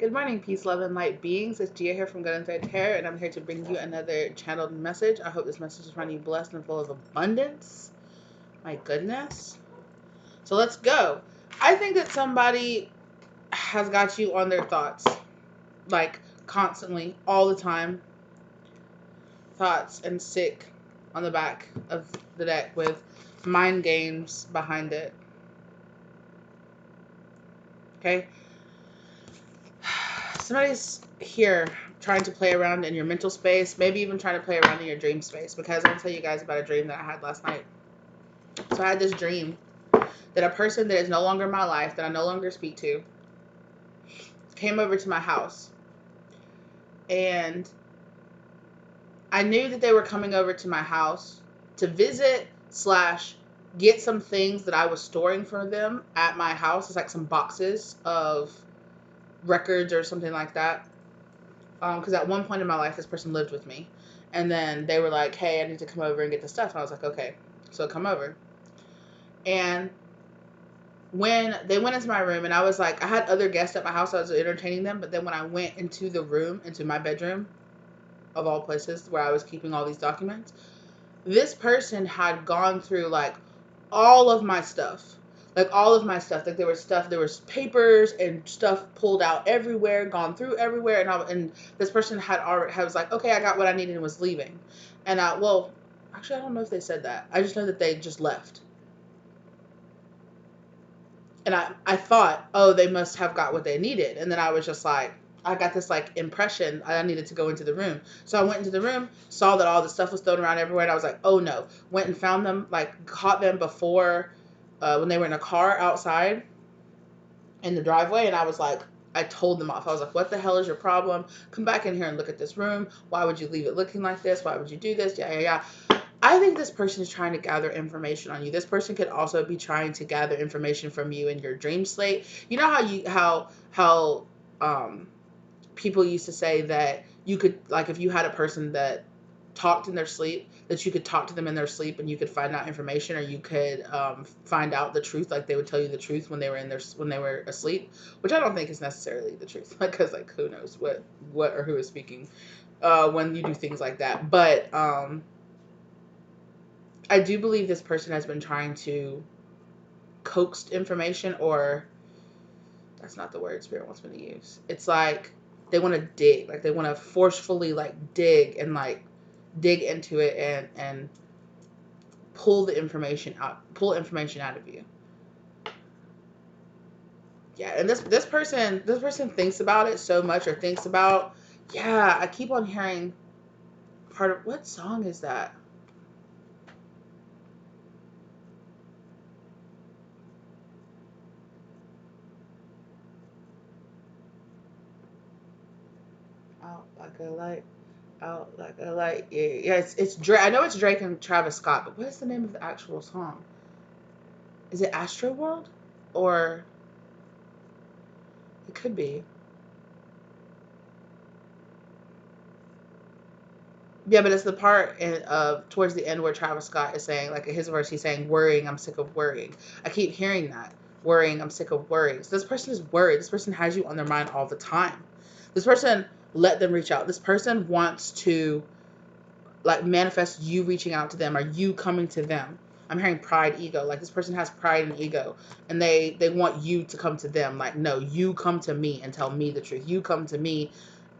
Good morning, peace, love, and light beings. It's Gia here from Good and Thread Tarot, and I'm here to bring you another channeled message. I hope this message is finding you blessed and full of abundance. My goodness. So let's go. I think that somebody has got you on their thoughts, like constantly, all the time. Thoughts and sick on the back of the deck with mind games behind it. Okay? Somebody's here trying to play around in your mental space, maybe even trying to play around in your dream space, because I'm going to tell you guys about a dream that I had last night. So I had this dream that a person that is no longer in my life, that I no longer speak to, came over to my house. And I knew that they were coming over to my house to visit / get some things that I was storing for them at my house. It's like some boxes of records or something like that. Because at one point in my life, this person lived with me. And then they were like, hey, I need to come over and get the stuff. And I was like, okay, so come over. And when they went into my room, and I was like, I had other guests at my house, I was entertaining them. But then when I went into the room, into my bedroom, of all places, where I was keeping all these documents, this person had gone through like all of my stuff. Like all of my stuff. Like there was papers and stuff pulled out everywhere, gone through everywhere, and this person was like, okay, I got what I needed and was leaving. And well, actually I don't know if they said that. I just know that they just left. And I thought, oh, they must have got what they needed. And then I was just like, I got this like impression I needed to go into the room. So I went into the room, saw that all the stuff was thrown around everywhere, and I was like, oh no. Went and found them, like caught them before when they were in a car outside in the driveway, and I was like, I told them off. I was like, what the hell is your problem? Come back in here and look at this room. Why would you leave it looking like this? Why would you do this? Yeah. I think this person is trying to gather information on you. This person could also be trying to gather information from you in your dream slate. You know how people used to say that you could, like, if you had a person that talked in their sleep, that you could talk to them in their sleep and you could find out information, or you could find out the truth, like they would tell you the truth when they were asleep, which I don't think is necessarily the truth, because like who knows what or who is speaking when you do things like that. But I do believe this person has been trying to coax information, or that's not the word Spirit wants me to use. It's like they want to dig, like they want to forcefully like dig and like dig into it and pull information out of you. Yeah, and this person thinks about it so much, or thinks about, yeah, I keep on hearing part of, what song is that? Out like a light, out like a light. Yeah, it's Drake. I know it's Drake and Travis Scott, but what is the name of the actual song? Is it Astro World? Or it could be. Yeah, but it's the part of towards the end where Travis Scott is saying, like his verse, he's saying, "Worrying, I'm sick of worrying." I keep hearing that. Worrying, I'm sick of worrying. So this person is worried. This person has you on their mind all the time. This person, let them reach out. This person wants to like manifest you reaching out to them, or you coming to them. I'm hearing pride, ego. Like this person has pride and ego, and they want you to come to them. Like, no, you come to me and tell me the truth. You come to me.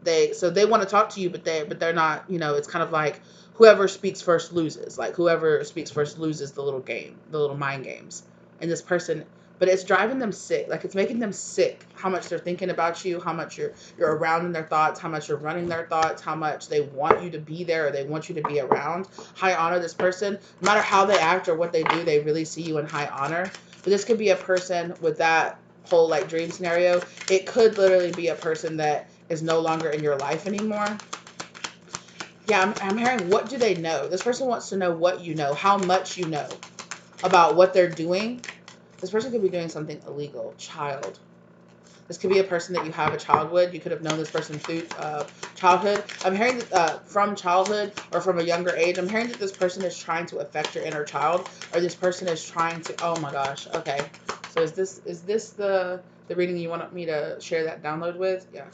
They want to talk to you, but they're not. It's kind of like whoever speaks first loses. Like whoever speaks first loses the little game, the little mind games. And this person, but it's driving them sick. Like it's making them sick. How much they're thinking about you, how much you're around in their thoughts, how much you're running their thoughts, how much they want you to be there, or they want you to be around. High honor this person. No matter how they act or what they do, they really see you in high honor. But this could be a person with that whole like dream scenario. It could literally be a person that is no longer in your life anymore. Yeah, I'm hearing, what do they know? This person wants to know what you know, how much you know about what they're doing. This person could be doing something illegal. Child. This could be a person that you have a child with. You could have known this person through childhood. I'm hearing that from childhood or from a younger age. I'm hearing that this person is trying to affect your inner child, or this person is trying to. Oh my gosh. Okay. So is this The reading you want me to share that download with? Yeah.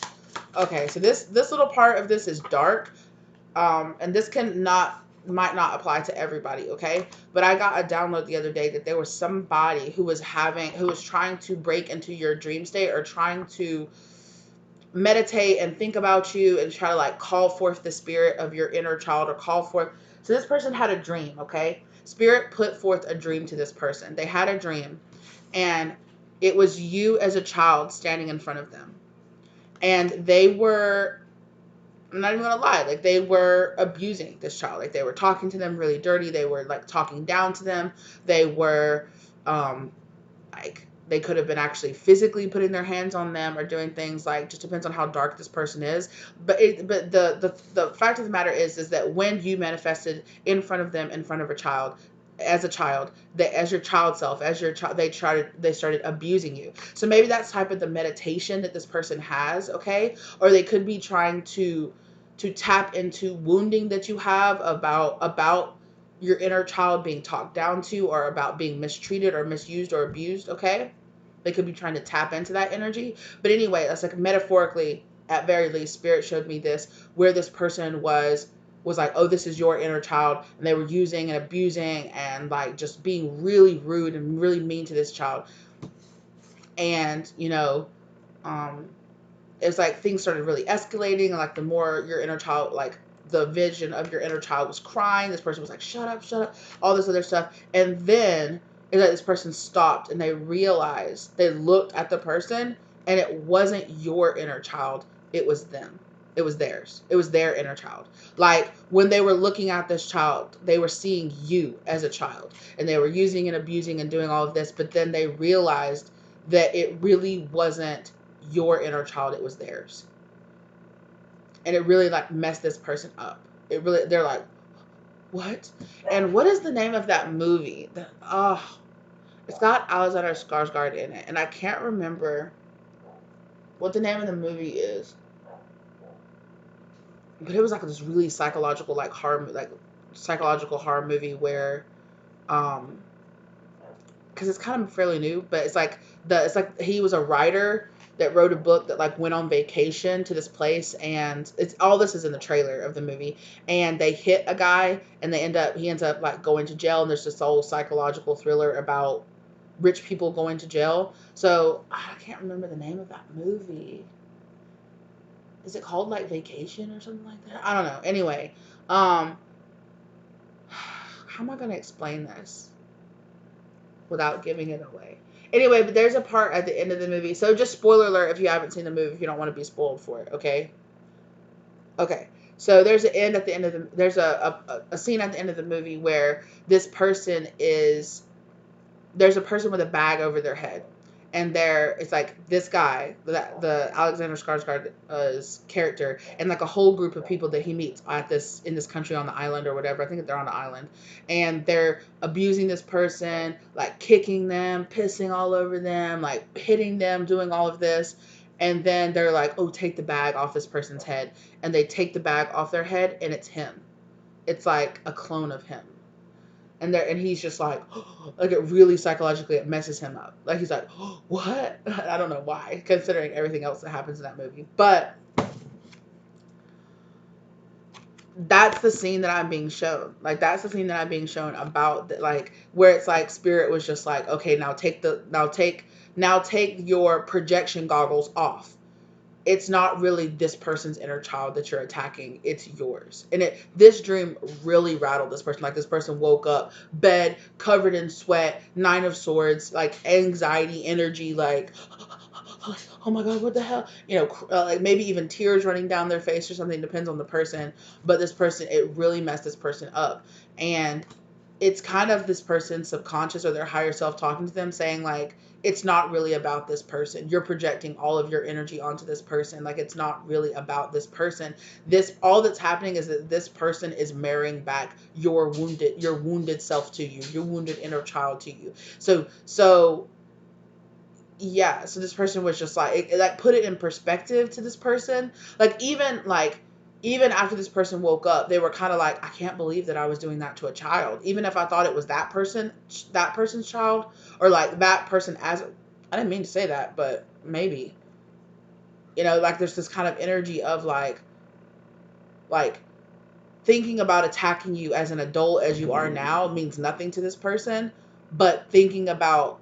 Okay, so this little part of this is dark, and this might not apply to everybody, okay? But I got a download the other day that there was somebody who was trying to break into your dream state, or trying to meditate and think about you and try to like call forth the spirit of your inner child, or call forth. So this person had a dream, okay? Spirit put forth a dream to this person. They had a dream, and it was you as a child standing in front of them. And they were, I'm not even gonna lie, like they were abusing this child. Like they were talking to them really dirty. They were like talking down to them. They were like they could have been actually physically putting their hands on them, or doing things, like, just depends on how dark this person is. But the fact of the matter is that when you manifested in front of them, in front of a child, as a child, that as your child self, as your child, they started abusing you. So maybe that's type of the meditation that this person has, okay? Or they could be trying to tap into wounding that you have about your inner child being talked down to, or about being mistreated or misused or abused, okay? They could be trying to tap into that energy. But anyway, that's like metaphorically, at very least, spirit showed me this, where this person was like, oh, this is your inner child, and they were using and abusing and like just being really rude and really mean to this child. And um it's like things started really escalating, and like the more your inner child, like the vision of your inner child was crying, this person was like, shut up, shut up, all this other stuff. And then it's like this person stopped, and they realized, they looked at the person, and it wasn't your inner child, it was them. It was theirs. It was their inner child. Like when they were looking at this child, they were seeing you as a child, and they were using and abusing and doing all of this, but then they realized that it really wasn't your inner child, it was theirs. And it really like messed this person up. It really, they're like, what? And what is the name of that movie? It's got Alexander Skarsgård in it, and I can't remember what the name of the movie is. But it was like this really psychological, like horror, like psychological horror movie where, because it's kind of fairly new, but it's like he was a writer that wrote a book that like went on vacation to this place, and it's all, this is in the trailer of the movie, and they hit a guy, and he ends up like going to jail, and there's this whole psychological thriller about rich people going to jail. So I can't remember the name of that movie. Is it called like Vacation or something like that? I don't know. Anyway, how am I gonna explain this without giving it away? Anyway, but there's a part at the end of the movie. So just spoiler alert if you haven't seen the movie, if you don't want to be spoiled for it, okay? Okay. So there's there's a scene at the end of the movie where there's a person with a bag over their head. And it's like this guy, the Alexander Skarsgård's character, and like a whole group of people that he meets in this country on the island or whatever. I think they're on the island, and they're abusing this person, like kicking them, pissing all over them, like hitting them, doing all of this. And then they're like, "Oh, take the bag off this person's head," and they take the bag off their head, and it's him. It's like a clone of him. And he's just like, like it really psychologically, it messes him up. Like he's like, what? I don't know why, considering everything else that happens in that movie. But that's the scene that I'm being shown. Like that's the scene that I'm being shown about like where it's like spirit was just like, okay, now take your projection goggles off. It's not really this person's inner child that you're attacking, it's yours. And this dream really rattled this person. Like this person woke up, bed covered in sweat, 9 of swords, like anxiety, energy, like, oh my god, what the hell, like maybe even tears running down their face or something, depends on the person. But this person, it really messed this person up. And it's kind of this person's subconscious or their higher self talking to them, saying like, it's not really about this person. You're projecting all of your energy onto this person. Like it's not really about this person. All that's happening is that this person is marrying back your wounded self to you, your wounded inner child to you. So yeah, so this person was just like, it like put it in perspective to this person. Like even after this person woke up, they were kind of like, I can't believe that I was doing that to a child. Even if I thought it was that person's child, or like that person as I didn't mean to say that, but maybe. You know, like there's this kind of energy of like thinking about attacking you as an adult as you are now means nothing to this person, but thinking about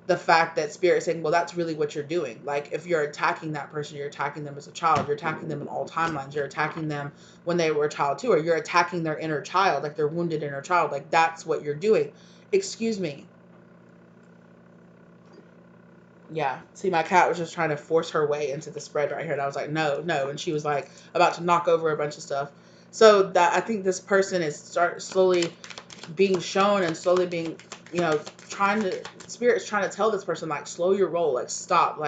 the fact that spirit is saying, well, that's really what you're doing. Like if you're attacking that person, you're attacking them as a child, you're attacking them in all timelines, you're attacking them when they were a child too, or you're attacking their inner child, like their wounded inner child. Like that's what you're doing. Excuse me. Yeah. See, my cat was just trying to force her way into the spread right here, and I was like, no, no, and she was like about to knock over a bunch of stuff. So that I think this person is start slowly being shown and slowly being, trying to spirit's trying to tell this person like slow your roll, like stop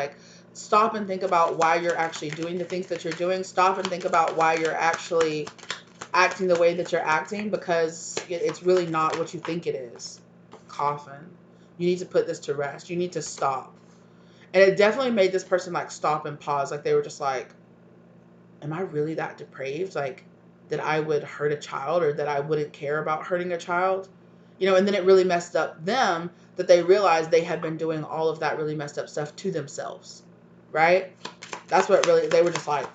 and think about why you're actually doing the things that you're doing. Stop and think about why you're actually acting the way that you're acting, because it's really not what you think it is. Coffin. You need to put this to rest. You need to stop. And it definitely made this person like stop and pause. Like they were just like, am I really that depraved? Like that I would hurt a child, or that I wouldn't care about hurting a child? And then it really messed up them, that they realized they had been doing all of that really messed up stuff to themselves. Right? That's what really, they were just like,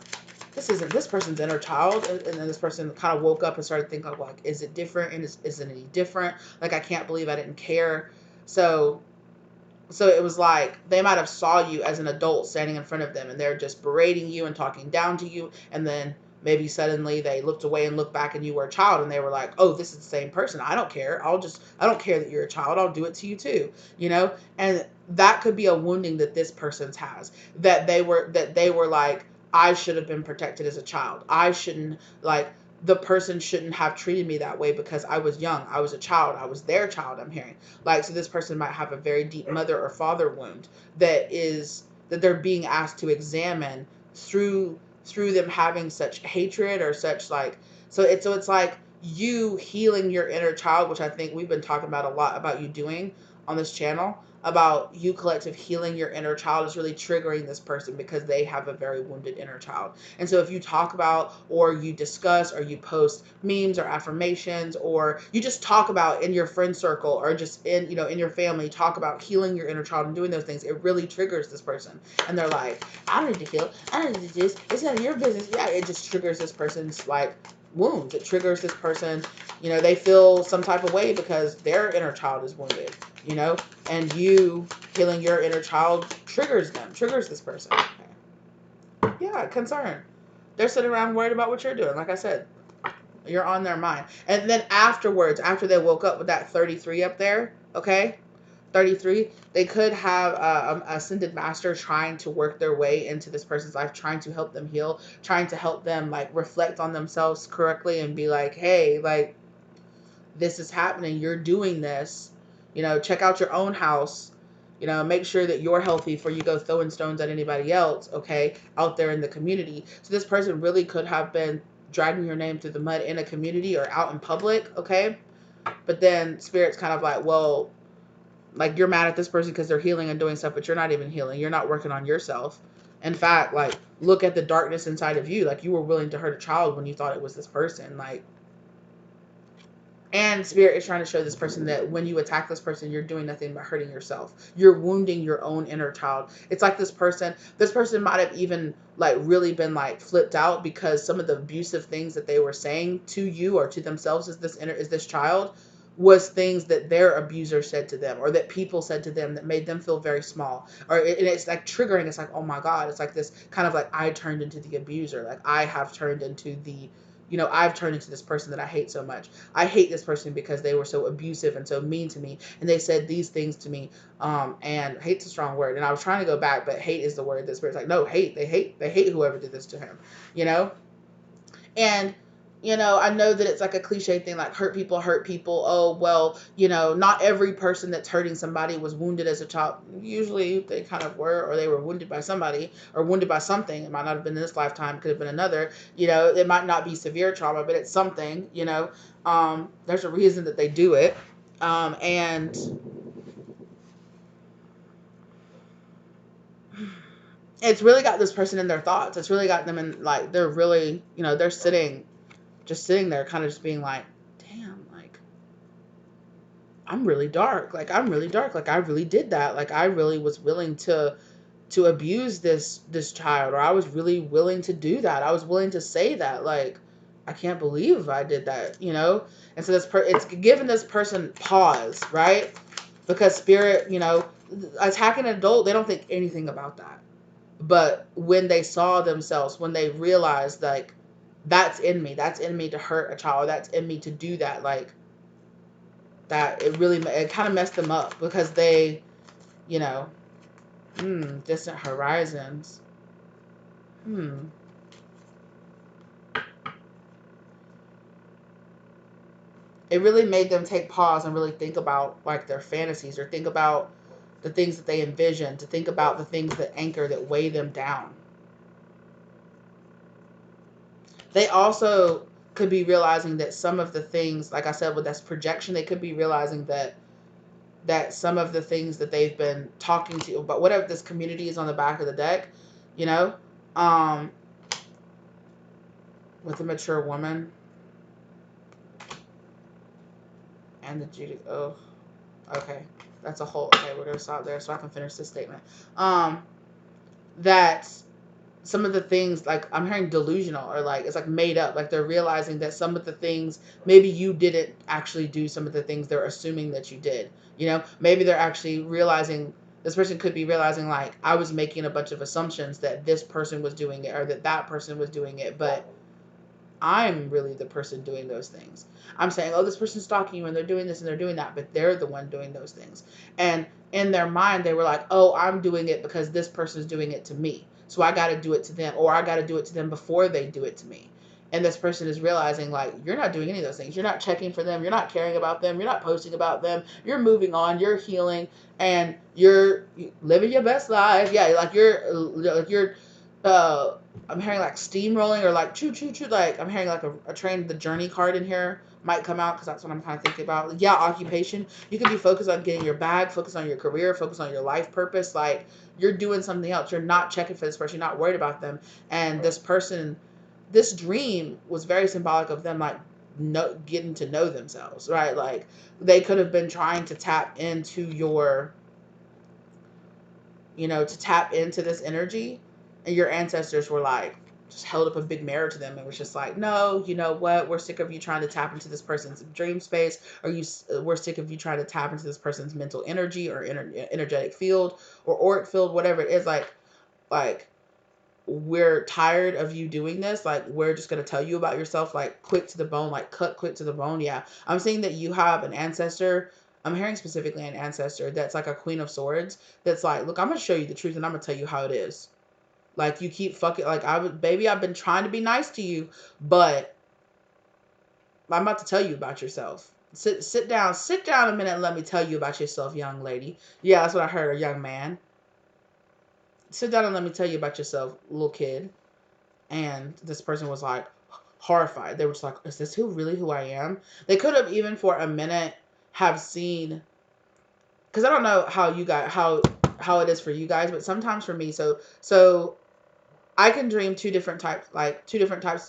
this isn't this person's inner child. And then this person kind of woke up and started thinking like, is it different? And is it any different? Like, I can't believe I didn't care. So it was like they might have saw you as an adult standing in front of them, and they're just berating you and talking down to you, and then maybe suddenly they looked away and looked back and you were a child, and they were like, oh, this is the same person. I don't care. I don't care that you're a child. I'll do it to you too. And that could be a wounding that this person's has, that they were like, I should have been protected as a child. I shouldn't, like, the person shouldn't have treated me that way because I was young. I was a child. I was their child, I'm hearing. Like, so this person might have a very deep mother or father wound that they're being asked to examine through them having such hatred or such, like, so it's like you healing your inner child, which I think we've been talking about a lot about you doing on this channel, about you collective healing your inner child, is really triggering this person because they have a very wounded inner child. And so if you talk about, or you discuss, or you post memes or affirmations, or you just talk about in your friend circle, or just in your family, talk about healing your inner child and doing those things, it really triggers this person. And they're like, I don't need to heal. I don't need to do this. It's none of your business. Yeah, it just triggers this person's like wounds. It triggers this person. They feel some type of way because their inner child is wounded, and you healing your inner child triggers this person. Yeah, concern. They're sitting around worried about what you're doing. Like I said, you're on their mind. And then afterwards, after they woke up with that 33 up there, okay, 33, they could have a ascended master trying to work their way into this person's life, trying to help them heal, trying to help them like reflect on themselves correctly and be like, hey, like, this is happening. You're doing this. Check out your own house. Make sure that you're healthy before you go throwing stones at anybody else, okay, out there in the community. So this person really could have been dragging your name through the mud in a community or out in public, okay? But then Spirit's kind of like, well, like, you're mad at this person because they're healing and doing stuff, but you're not even healing. You're not working on yourself. In fact, like, look at the darkness inside of you. Like, you were willing to hurt a child when you thought it was this person. Like, and Spirit is trying to show this person that when you attack this person, you're doing nothing but hurting yourself. You're wounding your own inner child. It's like this person might have even like really been like flipped out because some of the abusive things that they were saying to you or to themselves as this child was things that their abuser said to them, or that people said to them that made them feel very small. And it's like triggering. It's like, oh my God, it's like this kind of like, I turned into the abuser. Like, I have turned into the, I've turned into this person that I hate so much. I hate this person because they were so abusive and so mean to me, and they said these things to me. And hate's a strong word, and I was trying to go back, but hate is the word that Spirit's like, no, hate. They hate whoever did this to him, And I know that it's like a cliche thing, like hurt people hurt people. Oh, well, not every person that's hurting somebody was wounded as a child. Usually they kind of were, or they were wounded by somebody or wounded by something. It might not have been in this lifetime, could have been another. It might not be severe trauma, but it's something. There's a reason that they do it. And it's really got this person in their thoughts. It's really got them in, like, they're really, they're sitting there kind of just being like, damn, like, I'm really dark. Like, I'm really dark. Like, I really did that. Like, I really was willing to abuse this child, or I was really willing to do that. I was willing to say that. Like, I can't believe I did that, you know? And so it's giving this person pause, right? Because spirit, attacking an adult, they don't think anything about that. But when they saw themselves, when they realized, like, that's in me to hurt a child, that's in me to do that, like, that, it kind of messed them up because they, you know, distant horizons. Hmm. It really made them take pause and really think about, like, their fantasies, or think about the things that they envision, to think about the things that anchor, that weigh them down. They also could be realizing that some of the things, like I said, with that's projection, they could be realizing that some of the things that they've been talking to, but whatever this community is on the back of the deck, you know, um, with a mature woman and the Judy. Oh, okay, that's a whole. Okay, we're gonna stop there so I can finish this statement. That some of the things, like, I'm hearing delusional, or like it's like made up, like they're realizing that some of the things, maybe you didn't actually do some of the things they're assuming that you did, maybe they're actually realizing, this person could be realizing, like, I was making a bunch of assumptions that this person was doing it, or that person was doing it, but I'm really the person doing those things. I'm saying, oh, this person's stalking you and they're doing this and they're doing that, but they're the one doing those things. And in their mind, they were like, oh, I'm doing it because this person's doing it to me. So I got to do it to them, or I got to do it to them before they do it to me. And this person is realizing, like, you're not doing any of those things. You're not checking for them. You're not caring about them. You're not posting about them. You're moving on. You're healing, and you're living your best life. Yeah, like you're uh I'm hearing like steamrolling, or like choo choo choo. Like, I'm hearing like a train. The journey card in here might come out because that's what I'm kind of thinking about. Yeah, occupation. You could be focused on getting your bag, focused on your career, focused on your life purpose. Like, you're doing something else. You're not checking for this person. You're not worried about them. And this person, this dream was very symbolic of them, like, getting to know themselves, right? Like, they could have been trying to tap into to tap into this energy, and your ancestors were like, just held up a big mirror to them and was just like, no, you know what, we're sick of you trying to tap into this person's dream space, or we're sick of you trying to tap into this person's mental energy, or energetic field, or auric field, whatever it is. Like, we're tired of you doing this. Like, we're just going to tell you about yourself, like, quick to the bone, like, cut quick to the bone. Yeah, I'm saying that you have an ancestor. I'm hearing specifically an ancestor that's like a queen of swords, that's like, look, I'm going to show you the truth, and I'm going to tell you how it is. Like, you keep fucking, like, baby, I've been trying to be nice to you, but I'm about to tell you about yourself. Sit down a minute and let me tell you about yourself, young lady. Yeah, that's what I heard, a young man. Sit down and let me tell you about yourself, little kid. And this person was like horrified. They were just like, is this who I am? They could have even for a minute have seen, because I don't know how you guys, how it is for you guys, but sometimes for me, so I can dream two different types,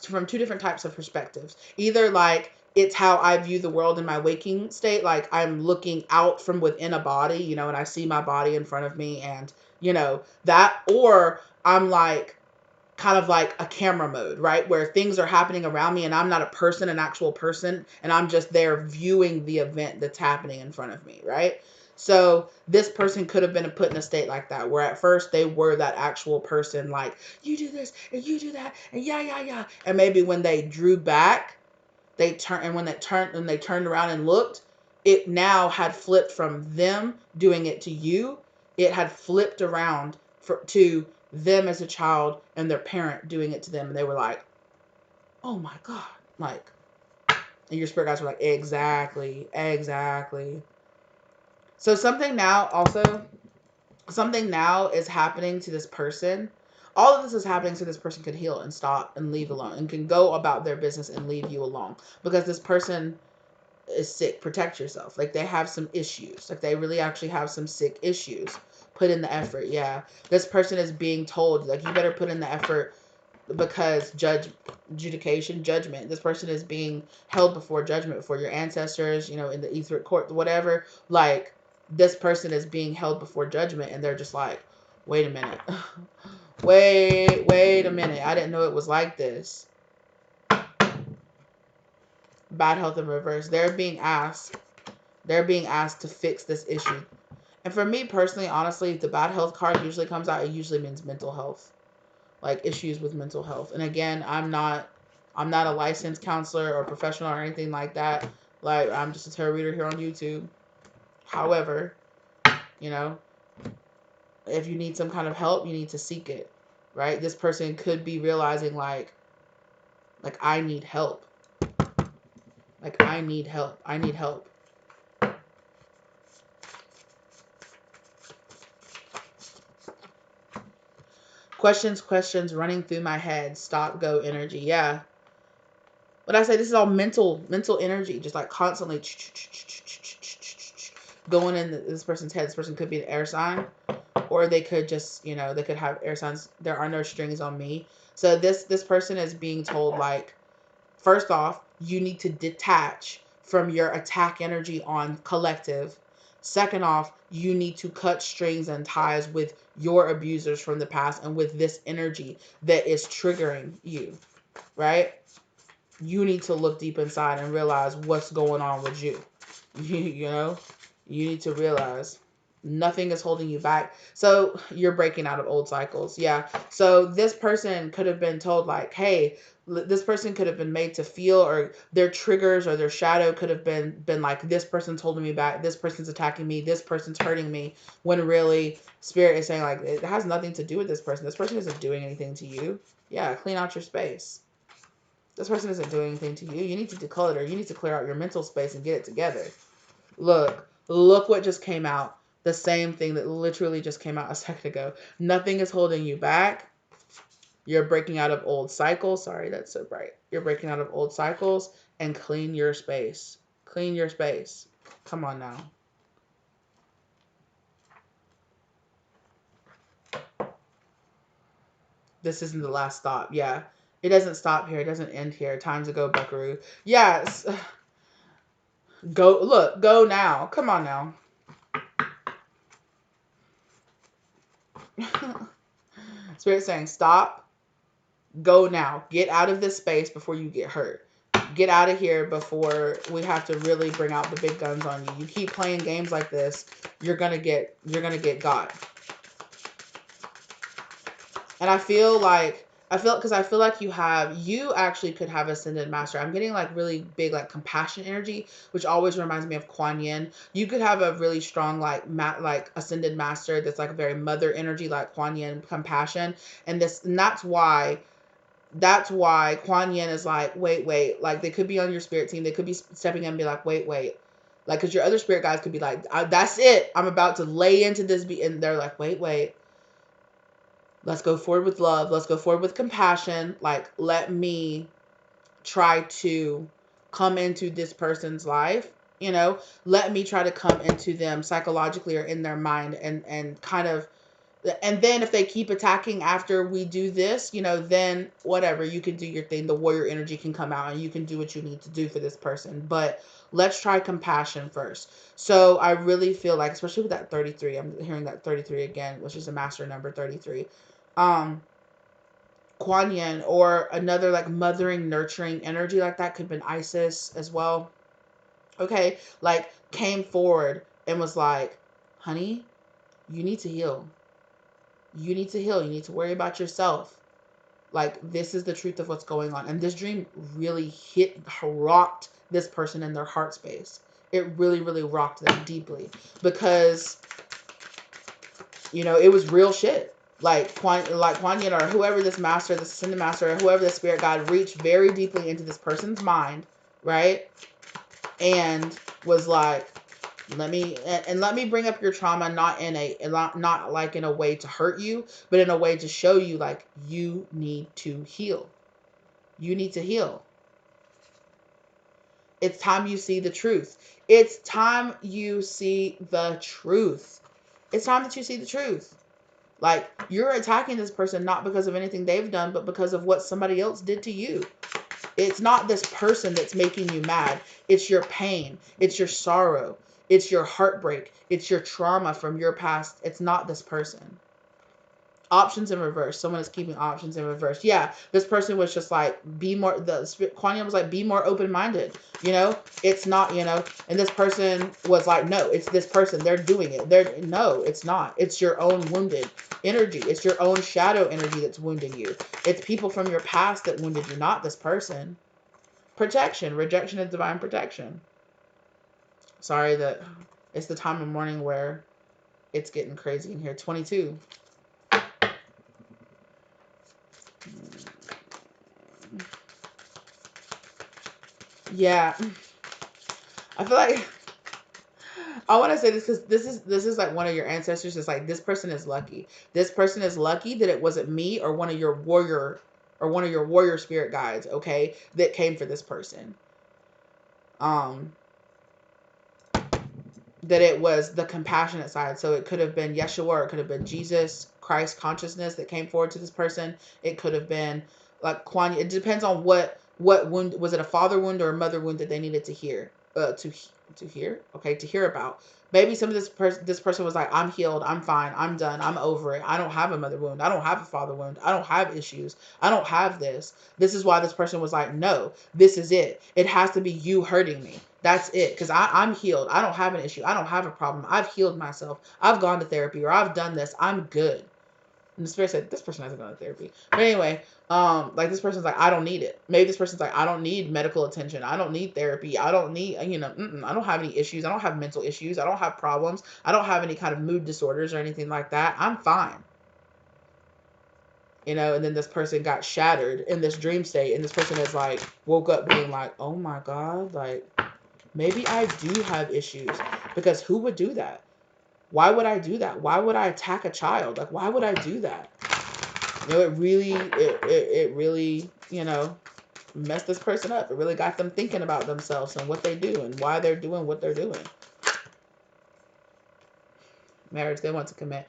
from two different types of perspectives. Either, like, it's how I view the world in my waking state, like I'm looking out from within a body, and I see my body in front of me, and that, or I'm like, kind of like a camera mode, right? Where things are happening around me and I'm not a person, an actual person, and I'm just there viewing the event that's happening in front of me, right? So this person could have been put in a state like that, where at first they were that actual person, like, you do this and you do that and yeah, yeah, yeah. And maybe when they drew back, when they turned around and looked, it now had flipped from them doing it to you. It had flipped around to them as a child and their parent doing it to them, and they were like, oh my god, like, and your spirit guides were like, exactly, exactly. So something now is happening to this person. All of this is happening so this person can heal and stop and leave alone, and can go about their business and leave you alone, because this person is sick. Protect yourself. Like, they have some issues. Like, they really actually have some sick issues. Put in the effort. Yeah, this person is being told, like, you better put in the effort. because judgment. This person is being held before judgment for your ancestors, in the etheric court, whatever. Like, this person is being held before judgment, and they're just like, wait a minute. wait a minute. I didn't know it was like this. Bad health in reverse. They're being asked to fix this issue. And for me personally, honestly, if the bad health card usually comes out, it usually means mental health. Like issues with mental health. And again, I'm not a licensed counselor or professional or anything like that. Like, I'm just a tarot reader here on YouTube. However, if you need some kind of help, you need to seek it, right? This person could be realizing like I need help. Like, I need help. I need help. Questions running through my head. Stop, go energy. Yeah. But I say this is all mental energy, just like constantly going in this person's head. This person could be an air sign, or they could just, they could have air signs. There are no strings on me. So this person is being told, like, first off, you need to detach from your attack energy on collective. Second off, you need to cut strings and ties with your abusers from the past and with this energy that is triggering you, right? You need to look deep inside and realize what's going on with you. You need to realize nothing is holding you back. So you're breaking out of old cycles. Yeah. So this person could have been told, like, hey, this person could have been made to feel, or their triggers or their shadow could have been like, this person's holding me back, this person's attacking me, this person's hurting me, when really spirit is saying, like, it has nothing to do with this person. This person isn't doing anything to you. Yeah, clean out your space. This person isn't doing anything to you. You need to declutter. You need to clear out your mental space and get it together. Look what just came out. The same thing that literally just came out a second ago. Nothing is holding you back. You're breaking out of old cycles. Sorry, that's so bright. You're breaking out of old cycles, and clean your space. Clean your space. Come on now. This isn't the last stop. Yeah. It doesn't stop here. It doesn't end here. Time to go, buckaroo. Yes. Go now. Come on now. Spirit saying, stop, go now. Get out of this space before you get hurt. Get out of here before we have to really bring out the big guns on you. You keep playing games like this, you're gonna get got. And I feel like you actually could have ascended master. I'm getting like really big like compassion energy, which always reminds me of Kuan Yin. You could have a really strong like ascended master that's like a very mother energy, like Kuan Yin, compassion. And that's why Kuan Yin is like, wait, like they could be on your spirit team. They could be stepping in and be like, wait. Like, because your other spirit guys could be like, that's it. I'm about to lay into this. And they're like, wait. Let's go forward with love. Let's go forward with compassion. Like, let me try to come into this person's life. Let me try to come into them psychologically or in their mind and kind of, and then if they keep attacking after we do this, then whatever, you can do your thing. The warrior energy can come out and you can do what you need to do for this person. But let's try compassion first. So I really feel like, especially with that 33, I'm hearing that 33 again, which is a master number 33. Kuan Yin or another like mothering, nurturing energy like that, could have been Isis as well. Okay, like came forward and was like, honey, you need to heal. You need to heal. You need to worry about yourself. Like, this is the truth of what's going on. And this dream really rocked this person in their heart space. It really, really rocked them deeply because, it was real shit. Like Kuan Yin or whoever this master, this ascended master, or whoever the spirit guide reached very deeply into this person's mind, right? And was like, let me bring up your trauma, not like in a way to hurt you, but in a way to show you like you need to heal. You need to heal. It's time you see the truth. It's time you see the truth. It's time that you see the truth. Like, you're attacking this person not because of anything they've done, but because of what somebody else did to you. It's not this person that's making you mad. It's your pain. It's your sorrow. It's your heartbreak. It's your trauma from your past. It's not this person. Options in reverse. Someone is keeping options in reverse. Yeah, this person was just like, be more, Kuan Yin was like, be more open-minded. You know, it's not, you know, and this person was like, no, it's this person. They're doing it. No, it's not. It's your own wounded energy. It's your own shadow energy that's wounding you. It's people from your past that wounded you, not this person. Protection. Rejection is divine protection. Sorry that it's the time of morning where it's getting crazy in here. 22. Yeah. I feel like I want to say this because this is like one of your ancestors is like, this person is lucky. This person is lucky that it wasn't me or one of your warrior spirit guides, okay, that came for this person. That it was the compassionate side. So it could have been Yeshua, or it could have been Jesus Christ consciousness that came forward to this person. It could have been like Kuan Yin. It depends on what wound. Was it a father wound or a mother wound that they needed to hear? To hear? Okay, to hear about. Maybe some of this person was like, I'm healed, I'm fine, I'm done, I'm over it. I don't have a mother wound. I don't have a father wound. I don't have issues. I don't have this. This is why this person was like, no, this is it. It has to be you hurting me. That's it. Because I'm healed. I don't have an issue. I don't have a problem. I've healed myself. I've gone to therapy, or I've done this. I'm good. And the spirit said, this person hasn't gone to therapy. But anyway, like, this person's like, I don't need it. Maybe this person's like, I don't need medical attention. I don't need therapy. I don't need, I don't have any issues. I don't have mental issues. I don't have problems. I don't have any kind of mood disorders or anything like that. I'm fine. And then this person got shattered in this dream state, and this person is like, woke up being like, oh my God, like, maybe I do have issues, because who would do that? Why would I do that? Why would I attack a child? Like, why would I do that? It really, messed this person up. It really got them thinking about themselves and what they do and why they're doing what they're doing. Marriage, they want to commit.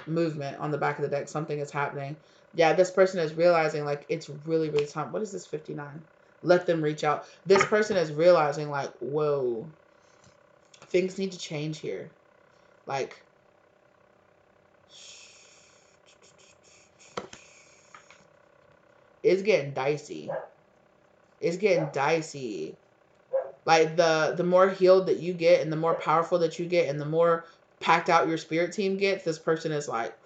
Movement on the back of the deck. Something is happening. Yeah, this person is realizing, like, it's really, really time. What is this, 59? Let them reach out. This person is realizing, like, whoa, things need to change here. Like, it's getting dicey. It's getting dicey. Like, the more healed that you get, and the more powerful that you get, and the more packed out your spirit team gets, this person is like,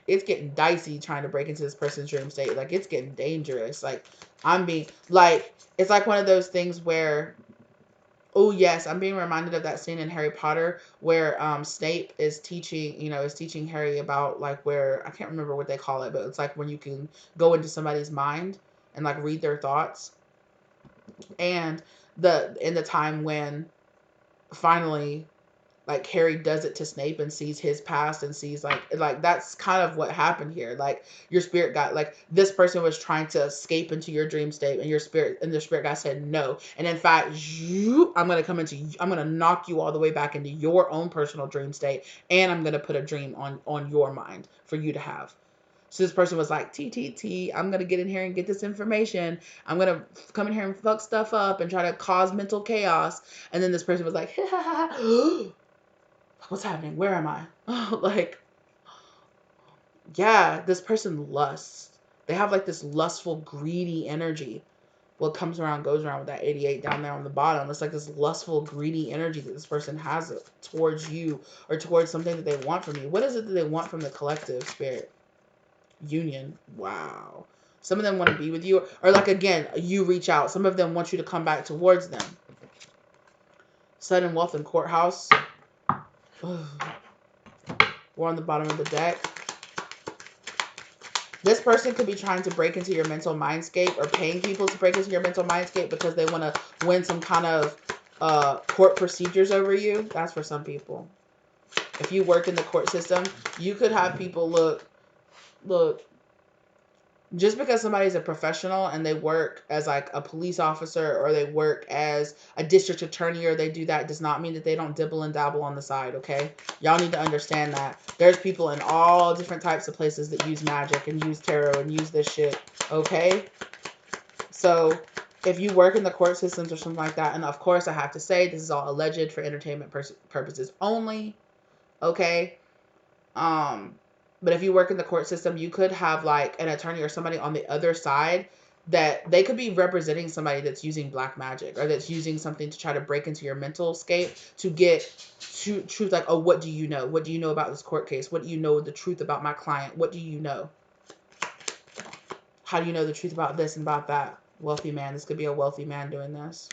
it's getting dicey trying to break into this person's dream state. Like, it's getting dangerous. Like, it's like one of those things where, oh yes, I'm being reminded of that scene in Harry Potter where Snape is teaching Harry about, like, where, I can't remember what they call it, but it's like when you can go into somebody's mind and, like, read their thoughts. And in the time when finally, like, Harry does it to Snape and sees his past and sees, like that's kind of what happened here. Like, your spirit guide, like, this person was trying to escape into your dream state, and the spirit guide said no. And in fact, I'm gonna knock you all the way back into your own personal dream state, and I'm gonna put a dream on your mind for you to have. So this person was like, I'm going to get in here and get this information. I'm going to come in here and fuck stuff up and try to cause mental chaos. And then this person was like, what's happening? Where am I? Like, yeah, this person lusts. They have, like, this lustful, greedy energy. What comes around goes around with that 88 down there on the bottom. It's like this lustful, greedy energy that this person has towards you, or towards something that they want from you. What is it that they want from the collective spirit? Union. Wow. Some of them want to be with you, or, like, again, you reach out. Some of them want you to come back towards them. Sudden wealth and courthouse. We're on the bottom of the deck. This person could be trying to break into your mental mindscape, or paying people to break into your mental mindscape because they want to win some kind of court procedures over you. That's for some people. If you work in the court system, you could have people look, Just because somebody's a professional and they work as like a police officer or they work as a district attorney or they do that does not mean that they don't dibble and dabble on the side, okay? Y'all need to understand that. There's people in all different types of places that use magic and use tarot and use this shit, okay? So if you work in the court systems or something like that, and of course I have to say this is all alleged for entertainment purposes only, okay? But if you work in the court system, you could have like an attorney or somebody on the other side that they could be representing somebody that's using black magic or that's using something to try to break into your mental scape to get truth. Like, oh, what do you know? What do you know about this court case? What do you know the truth about my client? What do you know? How do you know the truth about this and about that? Wealthy man. This could be a wealthy man doing this.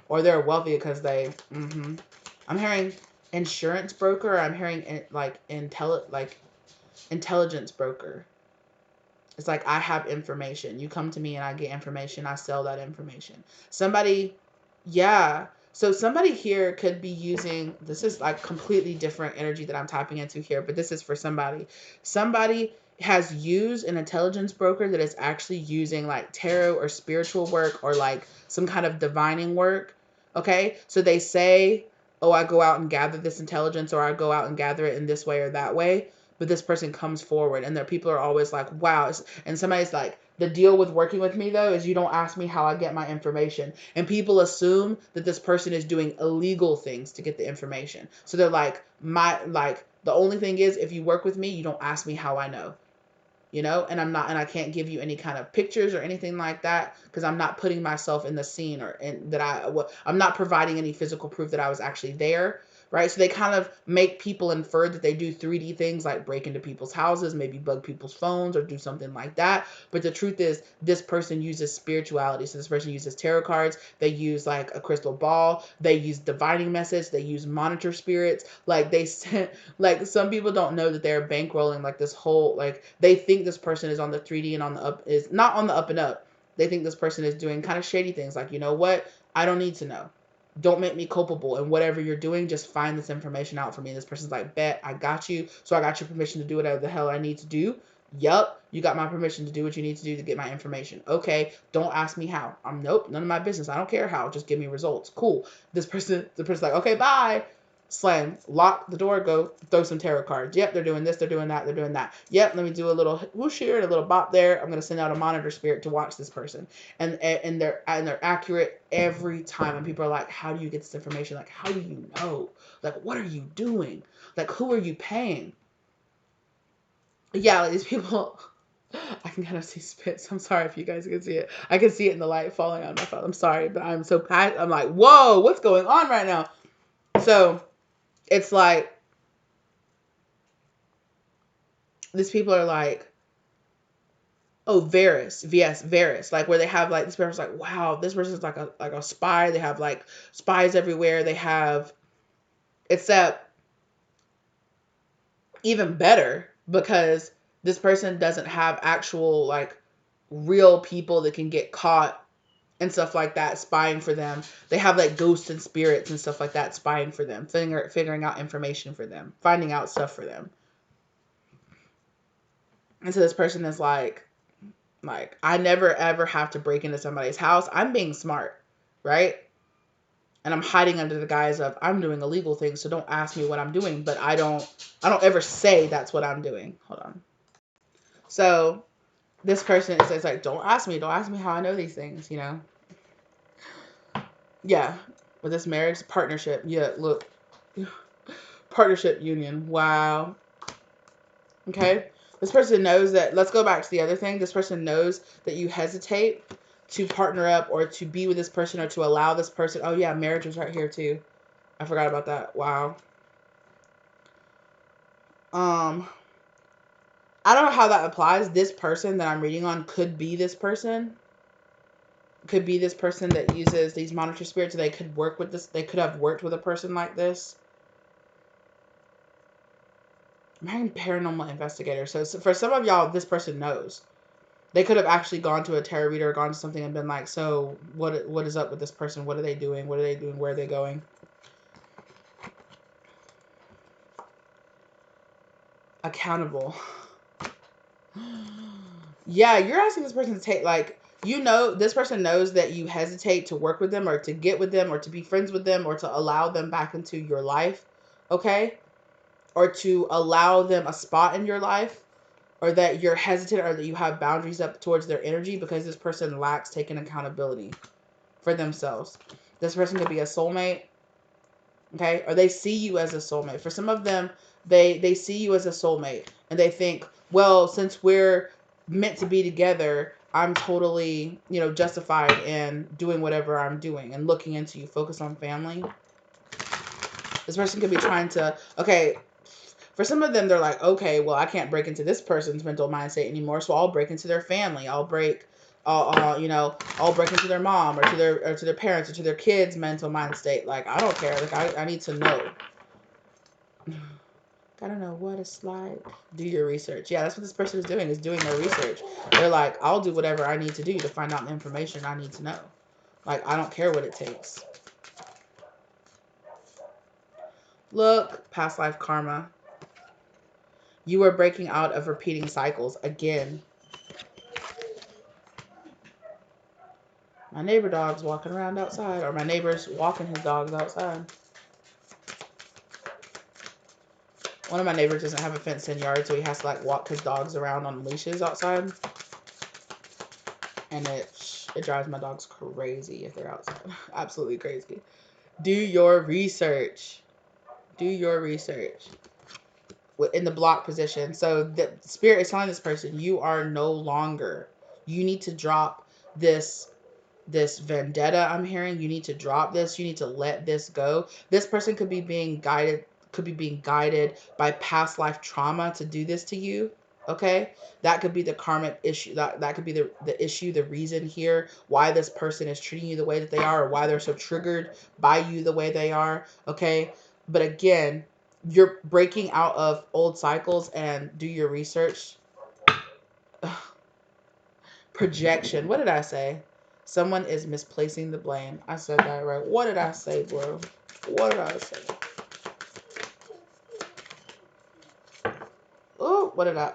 Or they're wealthy because they, I'm hearing insurance broker. I'm hearing like intelligence broker. It's like, I have information. You come to me and I get information. I sell that information. Somebody, yeah. So somebody here could be using, this is like completely different energy that I'm tapping into here, but this is for somebody. Somebody has used an intelligence broker that is actually using like tarot or spiritual work or like some kind of divining work. Okay. So they say, oh, I go out and gather this intelligence or I go out and gather it in this way or that way. But this person comes forward and their people are always like, wow. And somebody's like, the deal with working with me though is you don't ask me how I get my information. And people assume that this person is doing illegal things to get the information. So they're like, the only thing is if you work with me, you don't ask me how I know. You know, and I can't give you any kind of pictures or anything like that because I'm not putting myself in the scene I'm not providing any physical proof that I was actually there. Right. So they kind of make people infer that they do 3D things like break into people's houses, maybe bug people's phones or do something like that. But the truth is this person uses spirituality. So this person uses tarot cards. They use like a crystal ball. They use divining message. They use monitor spirits. Like like some people don't know that they're bankrolling like this whole, like they think this person is on the 3D and on the up, is not on the up and up. They think this person is doing kind of shady things. Like, you know what? I don't need to know. Don't make me culpable. And whatever you're doing, just find this information out for me. This person's like, bet, I got you. So I got your permission to do whatever the hell I need to do. Yup, you got my permission to do what you need to do to get my information. Okay, don't ask me how. Nope, none of my business. I don't care how. Just give me results. Cool. The person's like, okay, bye. Slam, lock the door, go throw some tarot cards. Yep, they're doing this, they're doing that, they're doing that. Yep, let me do a little whoosh here and a little bop there. I'm going to send out a monitor spirit to watch this person. And they're accurate every time. And people are like, how do you get this information? Like, how do you know? Like, what are you doing? Like, who are you paying? Yeah, like these people, I can kind of see spits. I'm sorry if you guys can see it. I can see it in the light falling on my phone. I'm sorry, but I'm so passionate. I'm like, whoa, what's going on right now? So it's like, these people are like, oh, Varys, yes, Varys, like where they have like this person's like, wow, this person's like a spy. They have like spies everywhere. They have, except even better because this person doesn't have actual like real people that can get caught and stuff like that spying for them. They have like ghosts and spirits and stuff like that spying for them, figuring out information for them, finding out stuff for them. And so this person is like, I never ever have to break into somebody's house. I'm being smart, right? And I'm hiding under the guise of I'm doing illegal things, so don't ask me what I'm doing, but I don't ever say that's what I'm doing. Hold on. So this person is like, don't ask me how I know these things, you know? Yeah. With this marriage partnership, yeah, look. Partnership union. Wow. Okay. This person knows that, let's go back to the other thing. This person knows that you hesitate to partner up or to be with this person or to allow this person. Oh yeah, marriage was right here too. I forgot about that. Wow. I don't know how that applies. This person that I'm reading on could be this person. Could be this person that uses these monitor spirits. They could work with this. They could have worked with a person like this. I'm hearing paranormal investigator. So for some of y'all, this person knows. They could have actually gone to a tarot reader or gone to something and been like, so what is up with this person? What are they doing? What are they doing? Where are they going? Accountable. Yeah, you're asking this person to take, like, this person knows that you hesitate to work with them or to get with them or to be friends with them or to allow them back into your life, okay? Or to allow them a spot in your life, or that you're hesitant or that you have boundaries up towards their energy because this person lacks taking accountability for themselves. This person could be a soulmate, okay? Or they see you as a soulmate. For some of them, they see you as a soulmate and they think, well, since we're meant to be together, I'm totally, justified in doing whatever I'm doing and looking into you. Focus on family. This person could be trying to, okay, for some of them, they're like, okay, well, I can't break into this person's mental mind state anymore, so I'll break into their family. I'll break into their mom or to their parents or to their kids' mental mind state. Like, I don't care. Like, I need to know. Gotta know what it's like. Do your research. Yeah, that's what this person is doing their research. They're like, I'll do whatever I need to do to find out the information I need to know. Like, I don't care what it takes. Look, past life karma. You are breaking out of repeating cycles again. My neighbor dog's walking around outside, or my neighbor's walking his dogs outside. One of my neighbors doesn't have a fenced-in yard, so he has to like walk his dogs around on leashes outside, and it drives my dogs crazy if they're outside. Absolutely crazy. Do your research. Do your research in the block position. So the spirit is telling this person, you are no longer. You need to drop this vendetta. I'm hearing you need to drop this. You need to let this go. This person could be being guided by past life trauma to do this to you. Okay, that could be the karmic issue. That could be the issue, the reason here why this person is treating you the way that they are, or why they're so triggered by you the way they are. Okay, but again, you're breaking out of old cycles and do your research. Projection. What did I say? Someone is misplacing the blame. I said that right. What did I say, bro? What did I say? Oh, what did I...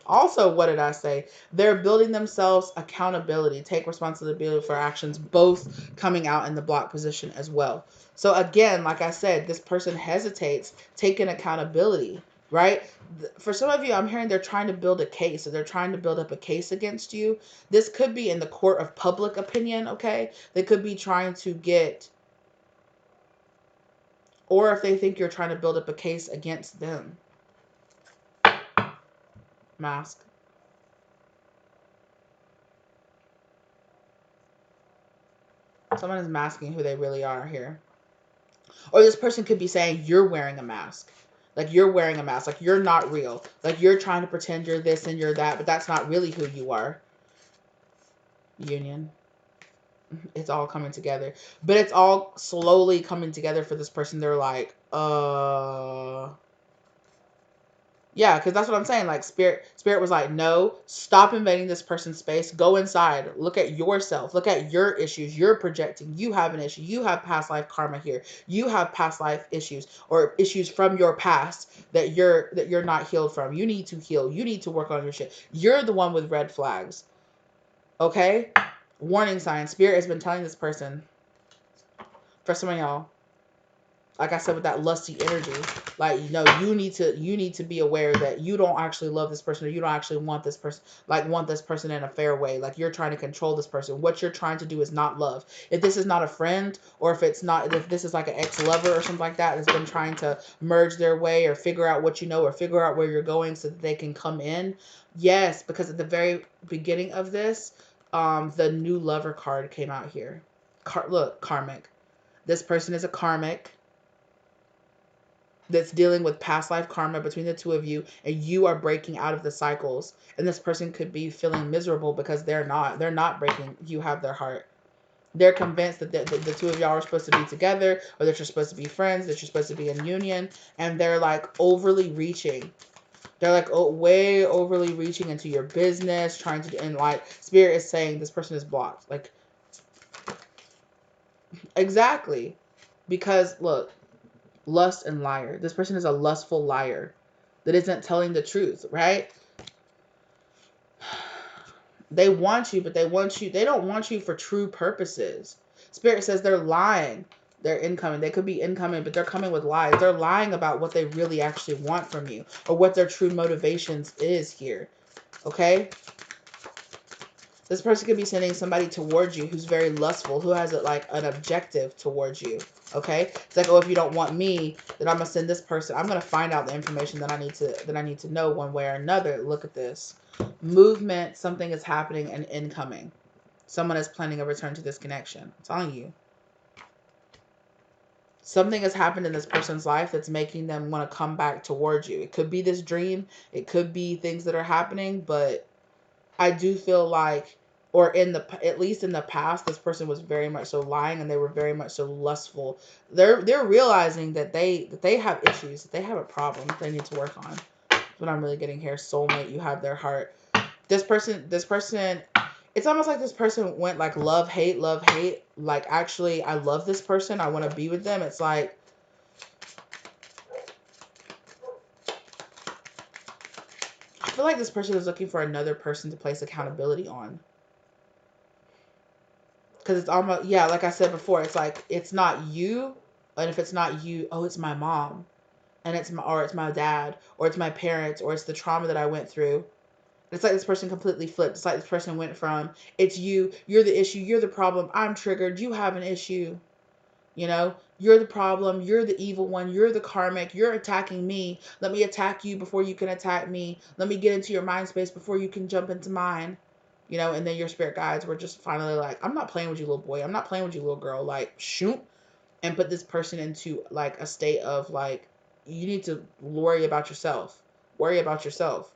Also, what did I say? They're building themselves accountability. Take responsibility for actions, both coming out in the block position as well. So again, like I said, this person hesitates taking accountability, right? For some of you, I'm hearing they're trying to build a case, or they're trying to build up a case against you. This could be in the court of public opinion, okay? They could be trying to get, or if they think you're trying to build up a case against them. Mask. Someone is masking who they really are here. Or this person could be saying you're wearing a mask. Like, you're wearing a mask. Like, you're not real. Like, you're trying to pretend you're this and you're that, but that's not really who you are. Union. It's all coming together. But it's all slowly coming together for this person. They're like, yeah, because that's what I'm saying. Like, spirit was like, no, stop invading this person's space. Go inside. Look at yourself. Look at your issues. You're projecting. You have an issue. You have past life karma here. You have past life issues, or issues from your past that you're not healed from. You need to heal. You need to work on your shit. You're the one with red flags. Okay? Warning sign. Spirit has been telling this person, for some of y'all, like I said, with that lusty energy, like, you need to be aware that you don't actually love this person, or you don't actually want this person, like, want this person in a fair way. Like, you're trying to control this person. What you're trying to do is not love. If this is not a friend, or if this is like an ex-lover or something like that that's been trying to merge their way, or figure out what you know, or figure out where you're going so that they can come in. Yes, because at the very beginning of this, the new lover card came out here. Look, karmic. This person is a karmic that's dealing with past life karma between the two of you, and you are breaking out of the cycles. And this person could be feeling miserable because they're not breaking. You have their heart. They're convinced that the two of y'all are supposed to be together, or that you're supposed to be friends, that you're supposed to be in union, and they're like overly reaching. They're like, way overly reaching into your business, trying to, and like, spirit is saying this person is blocked. Like, exactly. Because look, lust and liar. This person is a lustful liar that isn't telling the truth, right? They want you, but they don't want you for true purposes. Spirit says they're lying. They're incoming. They could be incoming, but they're coming with lies. They're lying about what they really actually want from you, or what their true motivations is here. Okay? This person could be sending somebody towards you who's very lustful, who has like an objective towards you. Okay? It's like, oh, if you don't want me, then I'm gonna send this person. I'm gonna find out the information that I need to know one way or another. Look at this. Movement, something is happening and incoming. Someone is planning a return to this connection. I'm telling you. Something has happened in this person's life that's making them want to come back towards you. It could be this dream. It could be things that are happening, but I do feel like, or at least in the past, this person was very much so lying, and they were very much so lustful. They're realizing that they have issues, that they have a problem that they need to work on. That's what I'm really getting here. Soulmate, you have their heart. This person, it's almost like this person went like love, hate, love, hate. Like, actually, I love this person. I want to be with them. It's like, I feel like this person is looking for another person to place accountability on. Because it's almost, yeah, like I said before, it's like, it's not you. And if it's not you, oh, it's my mom. And it's my dad, or it's my parents, or it's the trauma that I went through. It's like this person completely flipped. It's like this person went from, it's you, you're the issue, you're the problem, I'm triggered, you have an issue. You know, you're the problem, you're the evil one, you're the karmic, you're attacking me. Let me attack you before you can attack me. Let me get into your mind space before you can jump into mine. You know, and then your spirit guides were just finally like, I'm not playing with you, little boy. I'm not playing with you, little girl. Like, shoot. And put this person into like a state of like, you need to worry about yourself. Worry about yourself.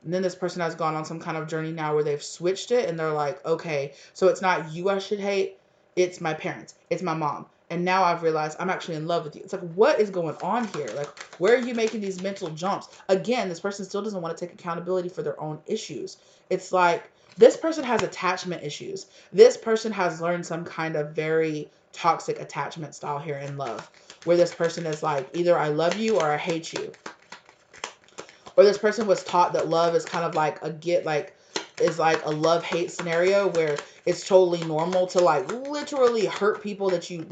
And then this person has gone on some kind of journey now where they've switched it, and they're like, okay, so it's not you I should hate, it's my parents, it's my mom. And now I've realized I'm actually in love with you. It's like, what is going on here? Like, where are you making these mental jumps? Again, this person still doesn't want to take accountability for their own issues. It's like, this person has attachment issues. This person has learned some kind of very toxic attachment style here in love, where this person is like, either I love you or I hate you. Or this person was taught that love is kind of like is like a love-hate scenario where it's totally normal to like literally hurt people that you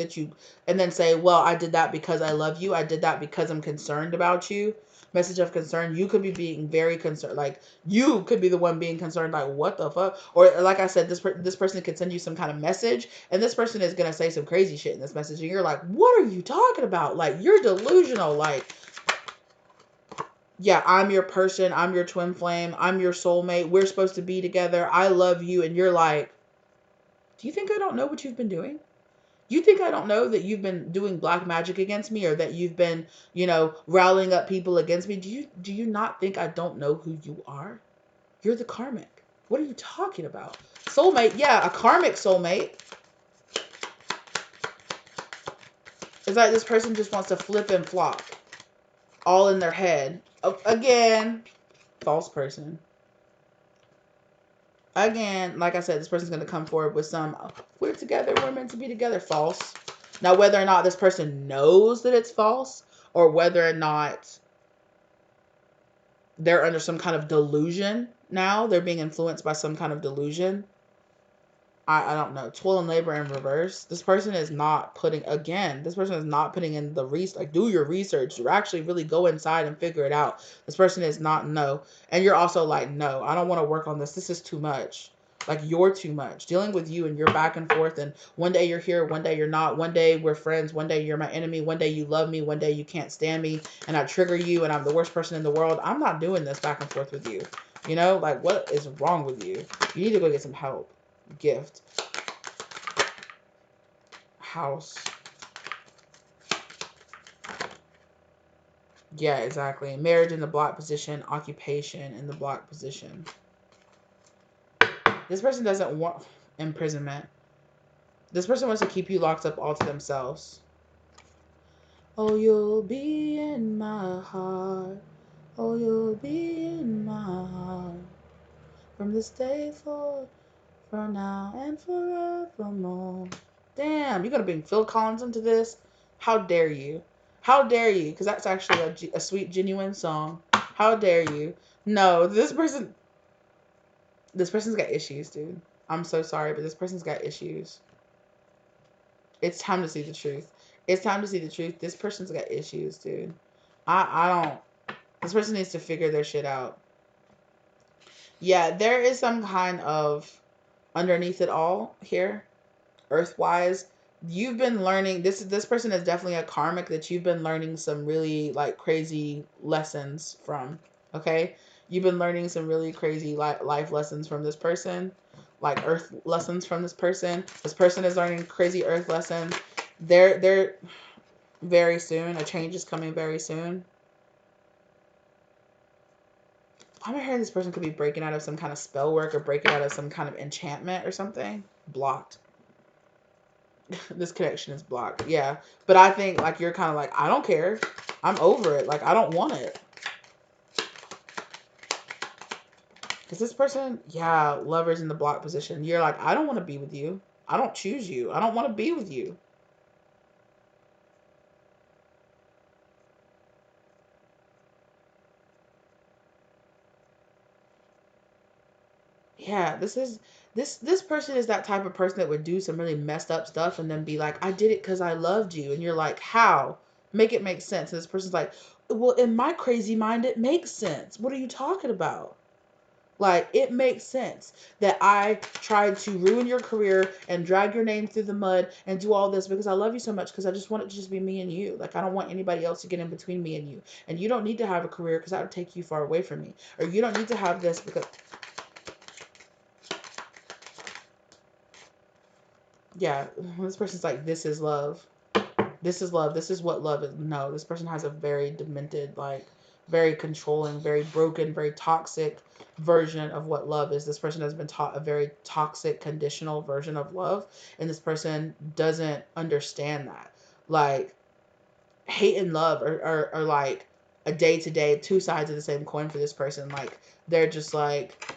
and then say, well, I did that because I love you. I did that because I'm concerned about you. Message of concern. You could be being very concerned. Like, you could be the one being concerned, like, what the fuck? Or like I said, this person could send you some kind of message, and this person is gonna say some crazy shit in this message, and you're like, what are you talking about? Like, you're delusional. Like, yeah, I'm your person, I'm your twin flame, I'm your soulmate, we're supposed to be together, I love you. And you're like, do you think I don't know what you've been doing? You think I don't know that you've been doing black magic against me, or that you've been, rallying up people against me? Do you not think I don't know who you are? You're the karmic. What are you talking about? Soulmate, yeah, a karmic soulmate. It's like this person just wants to flip and flop all in their head. Again, false person. Again, like I said, this person's going to come forward with some, "Oh, we're together, we're meant to be together," false. Now, whether or not this person knows that it's false, or whether or not they're under some kind of delusion now, they're being influenced by some kind of delusion, I don't know. Toil and labor in reverse. This person is not putting, again, this person is not putting in the research. Like, do your research. You actually really go inside and figure it out. This person is not, no. And you're also like, no, I don't want to work on this. This is too much. Like, you're too much. Dealing with you, and you're back and forth, and one day you're here, one day you're not. One day we're friends, one day you're my enemy, one day you love me, one day you can't stand me, and I trigger you, and I'm the worst person in the world. I'm not doing this back and forth with you. Like, what is wrong with you? You need to go get some help. Gift. House. Yeah, exactly. Marriage in the block position. Occupation in the block position. This person doesn't want imprisonment. This person wants to keep you locked up all to themselves. Oh, you'll be in my heart. Oh, you'll be in my heart. From this day forth, for now and forevermore. Damn, you're going to bring Phil Collins into this? How dare you? How dare you? Because that's actually a sweet, genuine song. How dare you? No, this person... This person's got issues, dude. I'm so sorry, but this person's got issues. It's time to see the truth. It's time to see the truth. This person's got issues, dude. I don't. This person needs to figure their shit out. Yeah, there is some kind of underneath it all here, earthwise. You've been learning this person is definitely a karmic that you've been learning some really like crazy lessons from. Okay? You've been learning some really crazy life lessons from this person, like earth lessons from this person. This person is learning crazy earth lessons. They're very soon. A change is coming very soon. I'm hearing this person could be breaking out of some kind of spell work or breaking out of some kind of enchantment or something. Blocked. This connection is blocked. Yeah. But I think like you're kind of like, I don't care. I'm over it. Like I don't want it. Because this person, yeah, lover's in the block position. You're like, I don't want to be with you. I don't choose you. I don't want to be with you. Yeah, this person is that type of person that would do some really messed up stuff and then be like, I did it because I loved you. And you're like, how? Make it make sense. And this person's like, well, in my crazy mind, it makes sense. What are you talking about? Like, it makes sense that I tried to ruin your career and drag your name through the mud and do all this because I love you so much because I just want it to just be me and you. Like, I don't want anybody else to get in between me and you. And you don't need to have a career because that would take you far away from me. Or you don't need to have this because, yeah, this person's like, this is love. This is love. This is what love is. No, this person has a very demented, like, very controlling, very broken, very toxic version of what love is. This person has been taught a very toxic, conditional version of love, and this person doesn't understand that. Like, hate and love are like a day to day, two sides of the same coin for this person. Like, they're just like,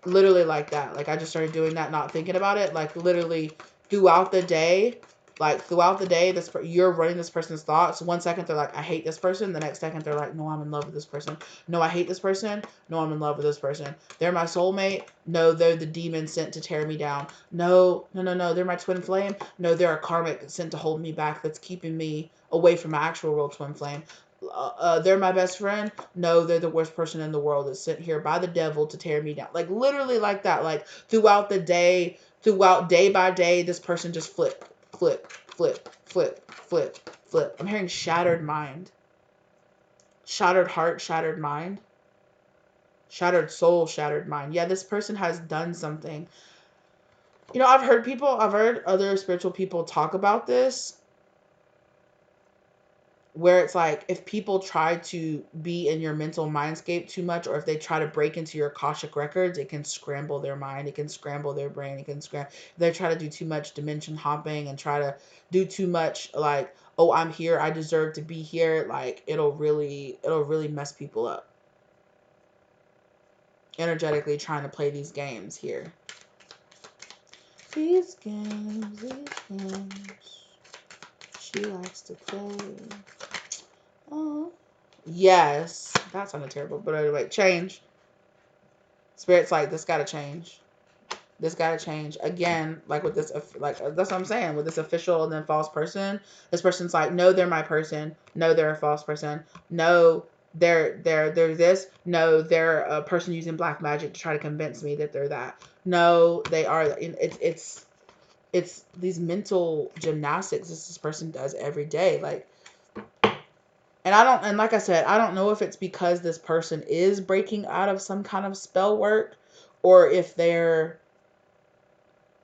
literally like that. Like I just started doing that, not thinking about it. Like literally throughout the day, this you're running this person's thoughts. 1 second they're like, I hate this person. The next second they're like, no, I'm in love with this person. No, I hate this person. No, I'm in love with this person. They're my soulmate. No, they're the demon sent to tear me down. No, no, no, no. They're my twin flame. No, they're a karmic sent to hold me back. That's keeping me away from my actual real twin flame. They're my best friend. No, they're the worst person in the world that's sent here by the devil to tear me down. Like literally like that. Like throughout the day, throughout day by day, this person just flip. I'm hearing shattered mind, shattered heart, shattered mind, shattered soul, shattered mind. Yeah, this person has done something. You know, I've heard other spiritual people talk about this where it's like if people try to be in your mental mindscape too much or if they try to break into your Akashic records, it can scramble their mind, it can scramble their brain, it can scramble. They try to do too much dimension hopping and try to do too much like, oh, I'm here, I deserve to be here. Like it'll really mess people up energetically trying to play these games here. These games she likes to play. Oh. Yes, that sounded terrible. But anyway, change. Spirit's like, this gotta change. This gotta change. Again, like with this, like that's what I'm saying. With this official and then false person, this person's like, no, they're my person. No, they're a false person. No, they're this. No, they're a person using black magic to try to convince me that they're that. No, they are. It's these mental gymnastics this person does every day. Like, and like I said, I don't know if it's because this person is breaking out of some kind of spell work or if they've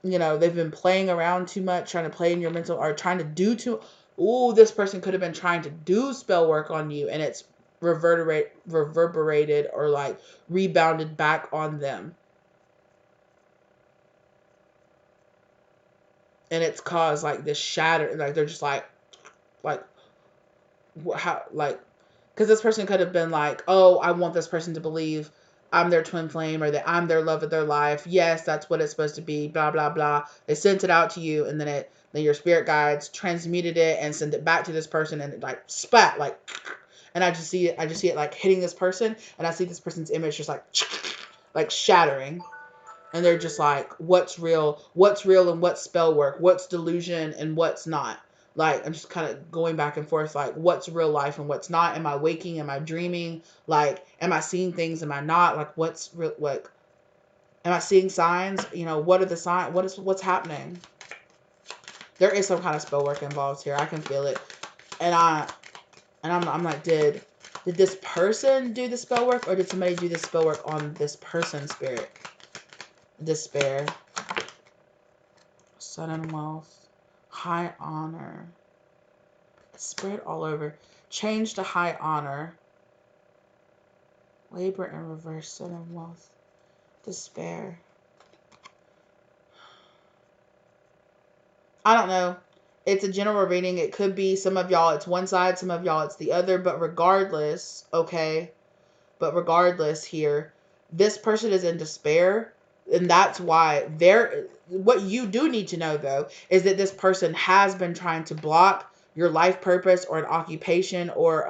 been playing around too much, trying to play in your mental or trying to do too. Ooh, this person could have been trying to do spell work on you and it's reverberated or like rebounded back on them. And it's caused like this shatter, like they're just like how like because this person could have been like, oh, I want this person to believe I'm their twin flame or that I'm their love of their life. Yes, that's what it's supposed to be. Blah blah blah. They sent it out to you, and then your spirit guides transmuted it and sent it back to this person, and it like spat like, and I just see it like hitting this person, and I see this person's image just like shattering. And they're just like, what's real? What's real and what's spell work? What's delusion and what's not? Like, I'm just kind of going back and forth, like, what's real life and what's not? Am I waking? Am I dreaming? Like, am I seeing things? Am I not? Like, what's real? Like, am I seeing signs? You know, what are the signs? What's happening? There is some kind of spell work involved here. I can feel it. And I'm like, did this person do the spell work, or did somebody do the spell work on this person's spirit? Despair. Sudden wealth. High honor. Spread all over. Change to high honor. Labor in reverse. Sudden wealth. Despair. I don't know. It's a general reading. It could be some of y'all it's one side, some of y'all it's the other, but regardless, okay? But regardless here, this person is in despair, and that's why what you do need to know though is that this person has been trying to block your life purpose or an occupation or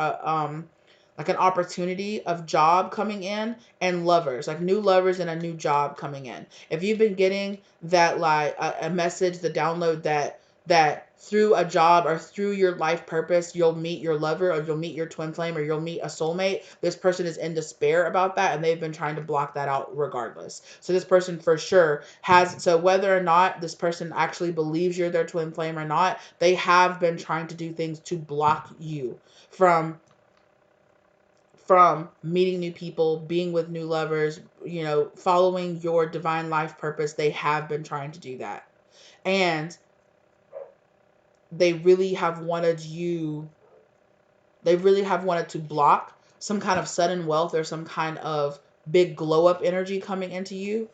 like an opportunity of job coming in and lovers, like new lovers and a new job coming in. If you've been getting that like a message, the download that through a job or through your life purpose, you'll meet your lover or you'll meet your twin flame or you'll meet a soulmate. This person is in despair about that and they've been trying to block that out regardless. So this person for sure so whether or not this person actually believes you're their twin flame or not, they have been trying to do things to block you from meeting new people, being with new lovers, following your divine life purpose. They have been trying to do that. And they really have wanted to block some kind of sudden wealth or some kind of big glow up energy coming into you.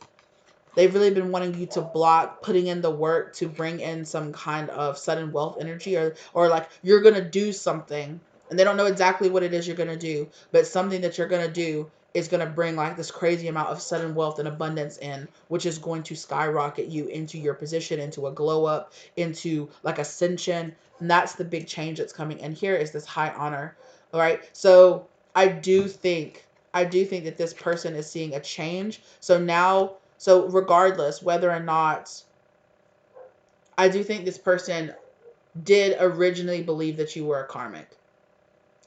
They've really been wanting you to block putting in the work to bring in some kind of sudden wealth energy, or like you're going to do something and they don't know exactly what it is you're going to do, but something that you're going to do is going to bring like this crazy amount of sudden wealth and abundance in, which is going to skyrocket you into your position, into a glow up, into like ascension. And that's the big change that's coming in here is this high honor. All right. So I do think that this person is seeing a change. So regardless whether or not, I do think this person did originally believe that you were a karmic,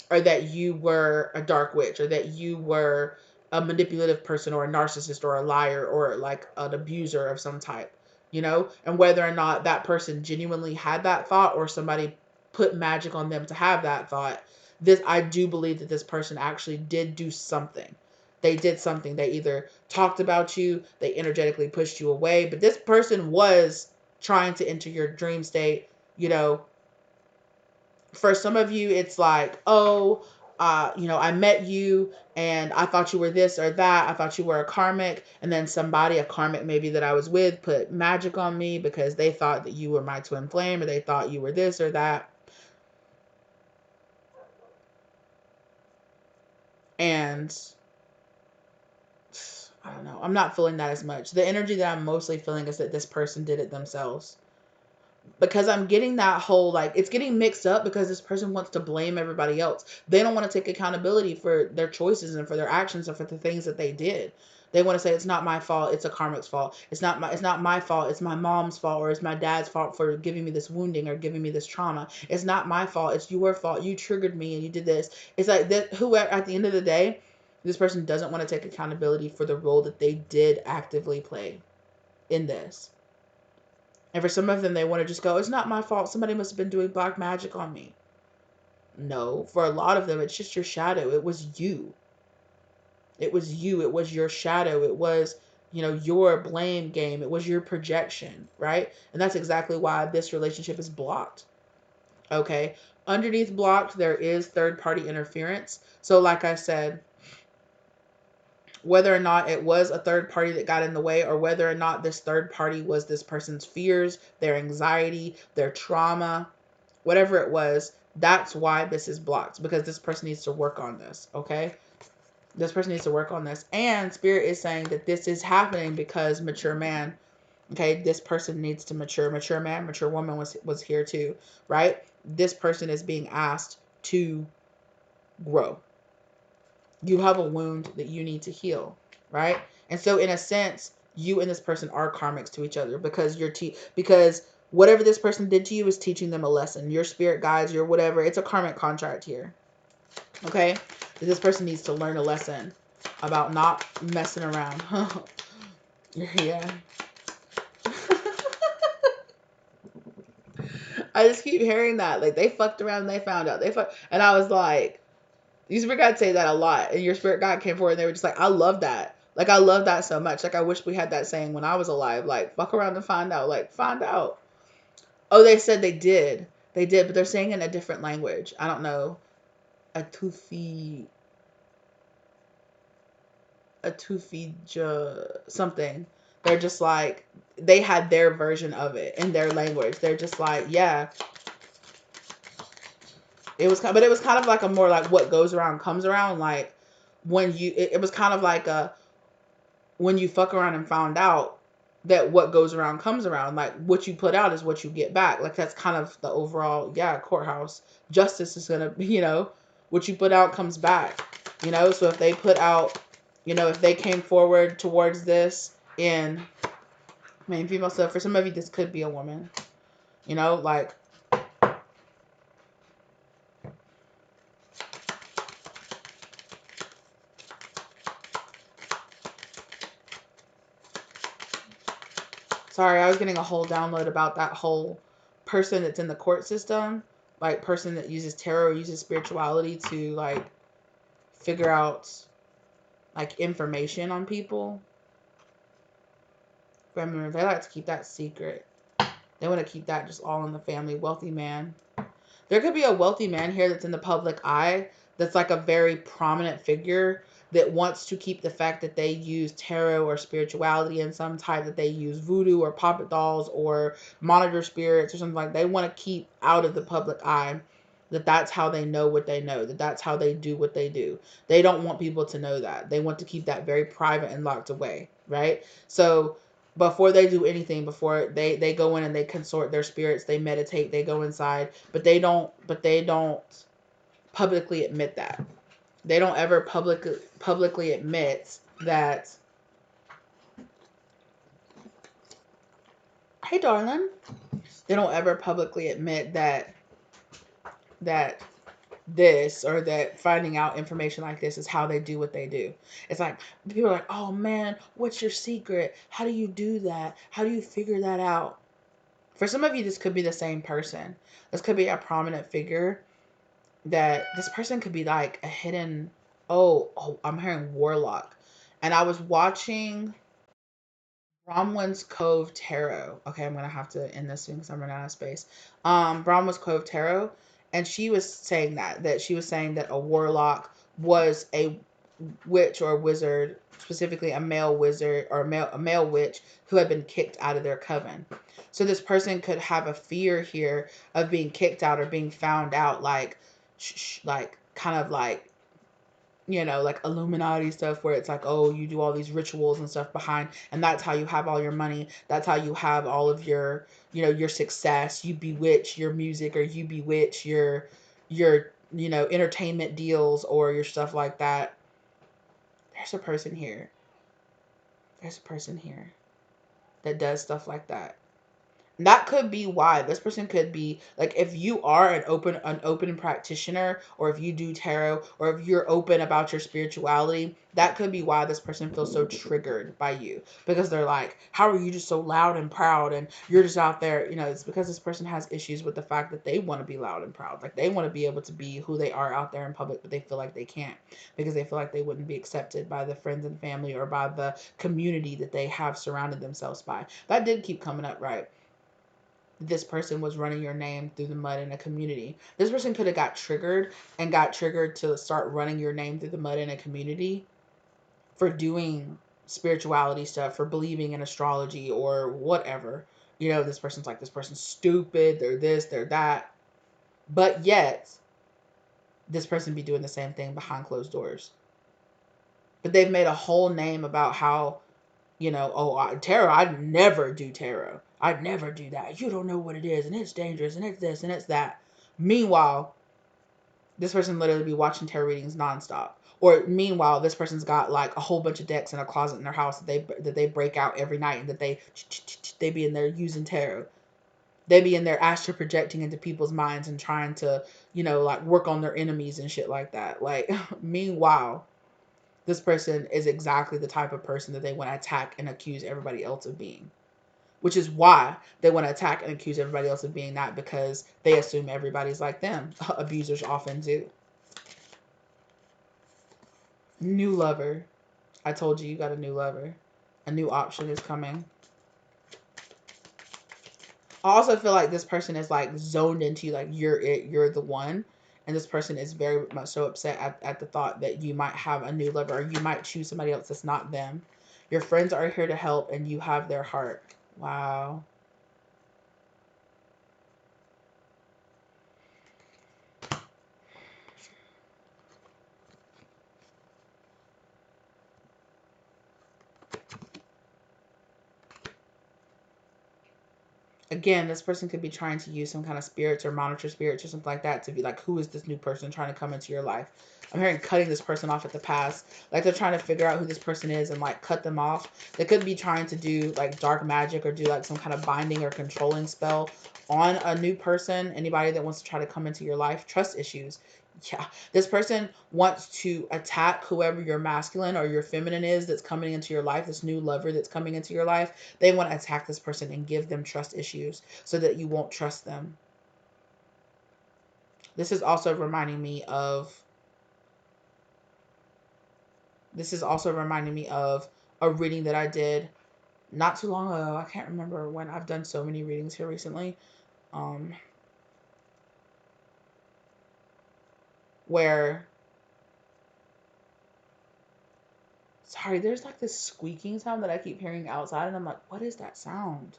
or that you were a dark witch, or that you were a manipulative person or a narcissist or a liar or like an abuser of some type, and whether or not that person genuinely had that thought or somebody put magic on them to have that thought, I do believe that this person actually did do something. They did something. They either talked about you, they energetically pushed you away, but this person was trying to enter your dream state. For some of you, it's like, oh, I met you and I thought you were this or that. I thought you were a karmic. And then a karmic maybe that I was with, put magic on me because they thought that you were my twin flame, or they thought you were this or that. And I don't know. I'm not feeling that as much. The energy that I'm mostly feeling is that this person did it themselves. Because I'm getting that whole, like, it's getting mixed up because this person wants to blame everybody else. They don't want to take accountability for their choices and for their actions and for the things that they did. They want to say it's not my fault, it's a karmic's fault. It's not my fault, it's my mom's fault, or it's my dad's fault for giving me this wounding or giving me this trauma. It's not my fault, it's your fault. You triggered me and you did this. It's like that whoever at the end of the day, this person doesn't want to take accountability for the role that they did actively play in this. And for some of them, they want to just go, it's not my fault. Somebody must have been doing black magic on me. No, for a lot of them, it's just your shadow. It was you. It was you. It was your shadow. It was, your blame game. It was your projection, right? And that's exactly why this relationship is blocked. Okay. Underneath blocked, there is third-party interference. So like I said, whether or not it was a third party that got in the way, or whether or not this third party was this person's fears, their anxiety, their trauma, whatever it was, that's why this is blocked, because this person needs to work on this, okay? This person needs to work on this. And Spirit is saying that this is happening because mature man, okay? This person needs to mature. Mature man, mature woman was here too, right? This person is being asked to grow. You have a wound that you need to heal, right? And so in a sense, you and this person are karmics to each other, because because whatever this person did to you is teaching them a lesson. Your spirit guides, your whatever, it's a karmic contract here. Okay? This person needs to learn a lesson about not messing around. Yeah. I just keep hearing that. Like, they fucked around and they found out. And I was like, your spirit guide say that a lot. And your spirit guide came forward and they were just like, I love that. Like, I love that so much. Like, I wish we had that saying when I was alive. Like, fuck around and find out. Like, find out. Oh, they said they did. They did, but they're saying it in a different language. I don't know. A tufi, something. They're just like, they had their version of it in their language. They're just like, yeah, it was, but it was kind of like a more like what goes around comes around. Like when it was kind of like a, when you fuck around and found out that what goes around comes around. Like what you put out is what you get back. Like that's kind of the overall, yeah, courthouse justice is gonna, what you put out comes back. So if they put out, if they came forward towards this in main female stuff, for some of you this could be a woman. Like, sorry, I was getting a whole download about that whole person that's in the court system, like person that uses tarot, uses spirituality to like figure out like information on people. Remember, they like to keep that secret. They want to keep that just all in the family. Wealthy man. There could be a wealthy man here that's in the public eye that's like a very prominent figure that wants to keep the fact that they use tarot or spirituality in some type, that they use voodoo or puppet dolls or monitor spirits or something like that. They want to keep out of the public eye that that's how they know what they know, that that's how they do what they do. They don't want people to know that. They want to keep that very private and locked away, right? So before they do anything, before they go in and they consort their spirits, they meditate, they go inside, but they don't publicly admit that. They don't ever publicly admit that, hey darling, they don't ever publicly admit that this or that finding out information like this is how they do what they do. It's like people are like, oh man, what's your secret? How do you do that? How do you figure that out? For some of you, this could be the same person. This could be a prominent figure, that this person could be like a hidden, oh, I'm hearing warlock. And I was watching Bromwell's Cove Tarot. Okay, I'm gonna have to end this soon because I'm running out of space. Bromwell's Cove Tarot, and she was saying that she was saying that a warlock was a witch or a wizard, specifically a male wizard or a male witch who had been kicked out of their coven. So this person could have a fear here of being kicked out or being found out, like, like kind of like, like Illuminati stuff where it's like, oh, you do all these rituals and stuff behind, and that's how you have all your money. That's how you have all of your, your success. You bewitch your music, or you bewitch your, entertainment deals or your stuff like that. There's a person here. There's a person here that does stuff like that. That could be why this person could be like, if you are an open practitioner, or if you do tarot, or if you're open about your spirituality, that could be why this person feels so triggered by you, because they're like, how are you just so loud and proud and you're just out there? It's because this person has issues with the fact that they want to be loud and proud. Like, they want to be able to be who they are out there in public, but they feel like they can't, because they feel like they wouldn't be accepted by the friends and family or by the community that they have surrounded themselves by. That did keep coming up, right? This person was running your name through the mud in a community. This person could have got triggered to start running your name through the mud in a community for doing spirituality stuff, for believing in astrology or whatever. This person's like, this person's stupid, they're this, they're that. But yet, this person be doing the same thing behind closed doors. But they've made a whole name about how, tarot, I'd never do tarot. I'd never do that. You don't know what it is, and it's dangerous, and it's this, and it's that. Meanwhile, this person literally be watching tarot readings nonstop, Or meanwhile, this person's got like a whole bunch of decks in a closet in their house that they break out every night, and that they be in there using tarot. They be in there astral projecting into people's minds and trying to, like work on their enemies and shit like that. Like, meanwhile, this person is exactly the type of person that they want to attack and accuse everybody else of being. Which is why they want to attack and accuse everybody else of being that, because they assume everybody's like them. Abusers often do. New lover. I told you got a new lover. A new option is coming. I also feel like this person is like zoned into you, like you're it, you're the one. And this person is very much so upset at the thought that you might have a new lover, or you might choose somebody else that's not them. Your friends are here to help and you have their heart. Wow. Again, this person could be trying to use some kind of spirits or monitor spirits or something like that to be like, who is this new person trying to come into your life? I'm hearing cutting this person off at the pass. Like they're trying to figure out who this person is and like cut them off. They could be trying to do like dark magic or do like some kind of binding or controlling spell on a new person. Anybody that wants to try to come into your life. Trust issues. Yeah, this person wants to attack whoever your masculine or your feminine is that's coming into your life, this new lover that's coming into your life. They want to attack this person and give them trust issues so that you won't trust them. This is also reminding me of a reading that I did not too long ago. I can't remember when. I've done so many readings here recently. Um where Sorry, there's like this squeaking sound that I keep hearing outside, and I'm like, what is that sound?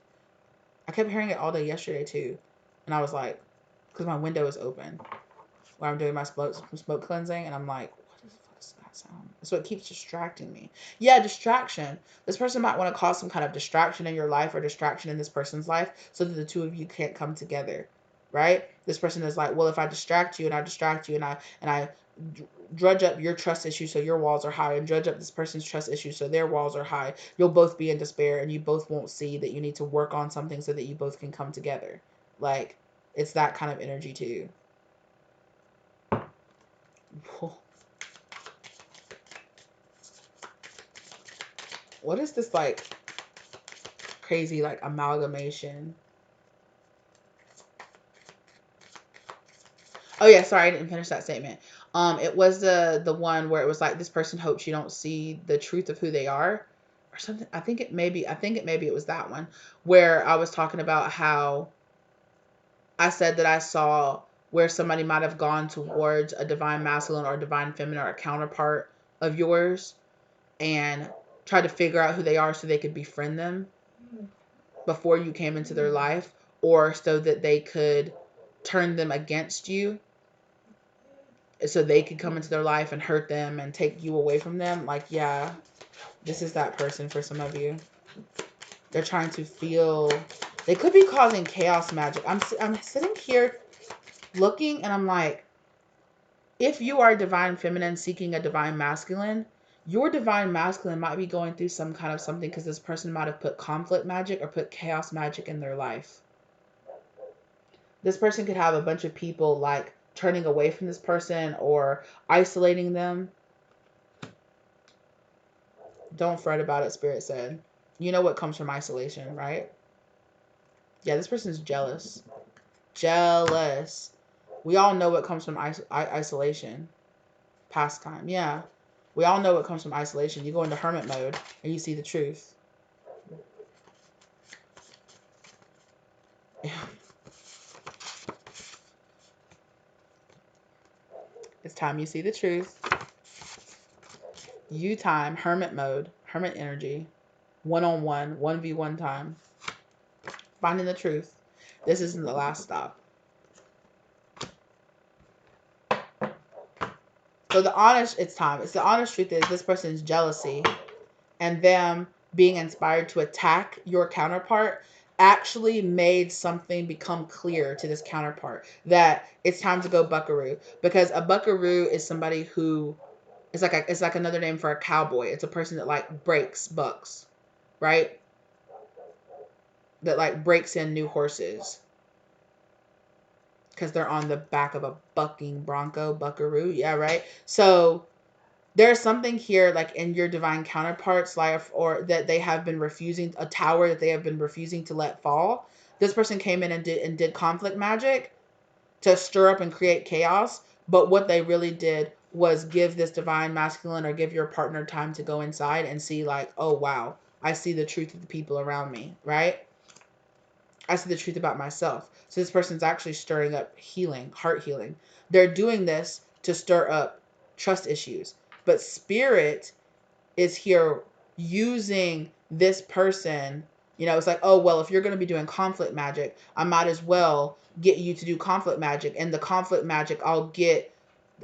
I kept hearing it all day yesterday too, and I was like, because my window is open while I'm doing my smoke cleansing, and I'm like, what the fuck is that sound? So it keeps distracting me. Yeah, distraction. This person might want to cause some kind of distraction in your life or distraction in this person's life, so that the two of you can't come together, right? This person is like, well, if I distract you and I distract you and I drudge up your trust issues so your walls are high, and drudge up this person's trust issues so their walls are high, you'll both be in despair and you both won't see that you need to work on something so that you both can come together. Like, it's that kind of energy too. What is this like crazy like amalgamation? Oh yeah, sorry, I didn't finish that statement. It was the one where it was like this person hopes you don't see the truth of who they are, or something. I think it was that one where I was talking about how I said that I saw where somebody might have gone towards a divine masculine or a divine feminine or a counterpart of yours and tried to figure out who they are so they could befriend them before you came into their life, or so that they could turn them against you so they could come into their life and hurt them and take you away from them. Like, yeah, this is that person for some of you. They're trying to feel, they could be causing chaos magic. I'm sitting here looking and I'm like, if you are divine feminine seeking a divine masculine, your divine masculine might be going through some kind of something because this person might have put conflict magic or put chaos magic in their life. This person could have a bunch of people like turning away from this person or isolating them. Don't fret about it, Spirit said. You know what comes from isolation, right? Yeah, this person's jealous. Jealous. We all know what comes from isolation. Pastime. Yeah. We all know what comes from isolation. You go into hermit mode and you see the truth. It's time you see the truth. You time, hermit mode, hermit energy, one-on-one, 1v1 time. Finding the truth. This isn't the last stop. So the honest, it's time. It's the honest truth is this person's jealousy and them being inspired to attack your counterpart actually made something become clear to this counterpart, that it's time to go buckaroo. Because a buckaroo is somebody who It's like another name for a cowboy. It's a person that like breaks bucks, right? That like breaks in new horses because they're on the back of a bucking bronco, buckaroo. Yeah, right. So there's something here like in your divine counterparts life, or that they have been refusing, a tower that they have been refusing to let fall. This person came in and did conflict magic to stir up and create chaos, but what they really did was give this divine masculine, or give your partner time to go inside and see like, oh wow, I see the truth of the people around me, right? I see the truth about myself. So this person's actually stirring up healing, heart healing. They're doing this to stir up trust issues. But spirit is here using this person. You know, it's like, oh, well, if you're going to be doing conflict magic, I might as well get you to do conflict magic. And the conflict magic I'll get,